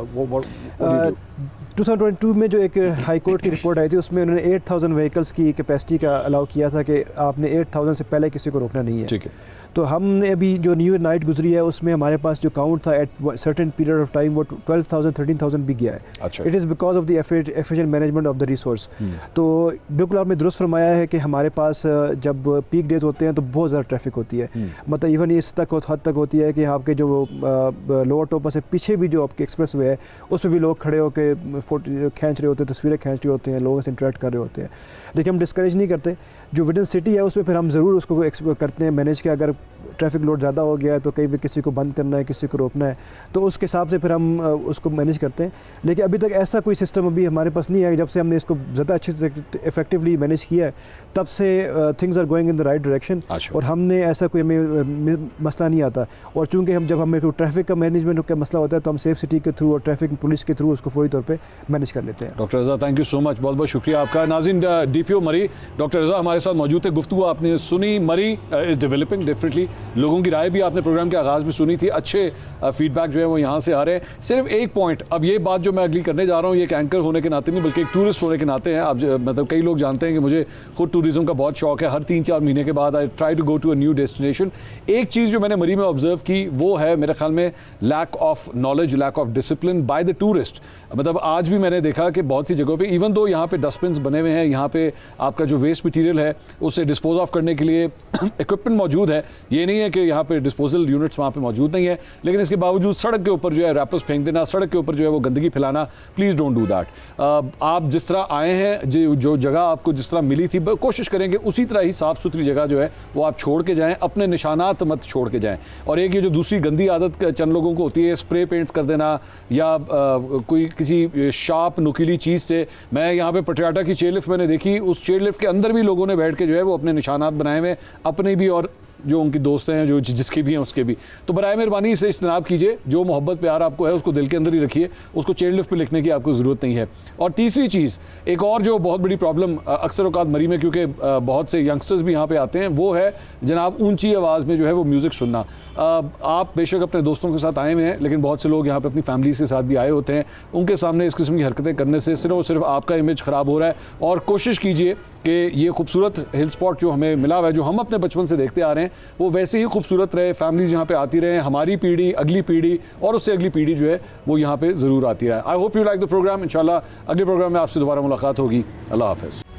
2022 में जो एक हाई कोर्ट की रिपोर्ट आई थी, उसमें उन्होंने 8000 व्हीकल्स की कैपेसिटी का अलाउ किया था कि आपने 8000 से पहले किसी को रोकना नहीं है। ठीक है। तो हमने अभी जो न्यू ईयर नाइट गुजरी है उसमें हमारे पास जो काउंट था at certain period of time वो 12,000 13,000 भी गया है। अच्छा। It is because of the efficient management of the resource. तो बिल्कुल आपने दुरुस्त फरमाया है कि हमारे पास जब पीक डेज होते हैं तो बहुत ज़्यादा ट्रैफिक होती है, मतलब इवन इस हद तक होती है कि आपके जो लोअर टोपा से पीछे भी जो आपके एक्सप्रेस वे है उस पर भी लोग खड़े होकर फोटो खींच रहे होते हैं, तस्वीरें खींच रहे होते हैं, लोगों से इंटरेक्ट कर रहे होते हैं। लेकिन हम डिस्करेज नहीं करते, जो विद इन सिटी है उसमें फिर हम ज़रूर उसको करते हैं मैनेज, के अगर ट्रैफिक लोड ज़्यादा हो गया है तो कहीं भी किसी को बंद करना है, किसी को रोकना है, तो उसके हिसाब से फिर हम उसको मैनेज करते हैं। लेकिन अभी तक ऐसा कोई सिस्टम अभी हमारे पास नहीं है। जब से हमने इसको ज़्यादा अच्छे से इफेक्टिवली मैनेज किया है तब से things are going in the right direction, और हमने ऐसा कोई हमें मसला नहीं आता। और चूँकि हम जब हमें ट्रैफिक का मैनेजमेंट का मसला होता है तो हम सेफ सिटी के थ्रू और ट्रैफिक पुलिस के थ्रू उसको फौरी तौर पर मैनेज कर लेते हैं। Doctor Raza, thank you so much, बहुत बहुत शुक्रिया आपका। नाज़रीन, DPO मरी डॉक्टर रज़ा हमारे साथ मौजूद थे, गुफ्तगू आपने सुनी। मरी इज़ डेवलपिंग डिफरेंटली, लोगों की राय भी आपने प्रोग्राम के आगाज़ में सुनी थी, अच्छे फीडबैक जो है वो यहाँ से आ रहे हैं। सिर्फ एक पॉइंट, अब ये बात जो मैं अगली करने जा रहा हूँ, ये एक एंकर होने के नाते नहीं बल्कि एक टूरिस्ट होने के नाते हैं। आप मतलब कई लोग जानते हैं कि मुझे खुद टूरिज़्म का बहुत शौक है, हर 3-4 महीने के बाद I try to go to a new destination. एक चीज़ जो मैंने मरी में ऑब्जर्व की वो है मेरे ख्याल में lack of knowledge, lack of discipline by the tourist. मतलब आज भी मैंने देखा कि बहुत सी जगहों पे इवन दो यहाँ पे डस्टबिन्स बने हुए हैं, यहाँ पे आपका जो वेस्ट मटेरियल है उसे डिस्पोज ऑफ करने के लिए इक्विपमेंट मौजूद है, ये नहीं है कि यहाँ पे डिस्पोजल यूनिट्स वहाँ पे मौजूद नहीं है, लेकिन इसके बावजूद सड़क के ऊपर जो है रैपर्स फेंक देना, सड़क के ऊपर जो है वो गंदगी फैलाना, प्लीज़ डोंट डू दैट। आप जिस तरह आए हैं, जो जगह आपको जिस तरह मिली थी, कोशिश करेंगे उसी तरह ही साफ़ सुथरी जगह जो है वो आप छोड़ के जाएँ, अपने निशानात मत छोड़ के जाएँ। और एक ये जो दूसरी गंदी आदत चंद लोगों को होती है, स्प्रे पेंट्स कर देना या कोई किसी शार्प नुकीली चीज़ से, मैं यहाँ पे पटियाला की चेयर लिफ्ट मैंने देखी, उस चेयर लिफ्ट के अंदर भी लोगों ने बैठ के जो है वो अपने निशानात बनाए हुए, अपने भी और जो उनकी दोस्त हैं, जो जिसके भी हैं उसके भी। तो बराए मेहरबानी इसे इज्तनाब कीजिए, जो मोहब्बत प्यार आपको है उसको दिल के अंदर ही रखिए, उसको चेयर लिफ्ट पे लिखने की आपको ज़रूरत नहीं है। और तीसरी चीज़, एक और जो बहुत बड़ी प्रॉब्लम अक्सर औकात मरी में, क्योंकि बहुत से यंगस्टर्स भी यहाँ पे आते हैं, वो है जनाब ऊंची आवाज़ में जो है वो म्यूज़िक सुनना। आप बेशक अपने दोस्तों के साथ आए हुए हैं, लेकिन बहुत से लोग यहाँ पे अपनी फैमिली के साथ भी आए होते हैं, उनके सामने इस किस्म की हरकतें करने से सिर्फ और सिर्फ आपका इमेज ख़राब हो रहा है। और कोशिश कीजिए कि ये खूबसूरत हिल स्पॉट जो हमें मिला हुआ है, जो हम अपने बचपन से देखते आ रहे हैं, वो वैसे ही खूबसूरत रहे, फैमिलीज यहाँ पे आती रहे, हमारी पीढ़ी, अगली पीढ़ी और उससे अगली पीढ़ी जो है वो यहाँ पे ज़रूर आती रहे। I hope you like the programme. इंशाल्लाह अगले प्रोग्राम में आपसे दोबारा मुलाकात होगी। अल्लाह हाफ़िज़।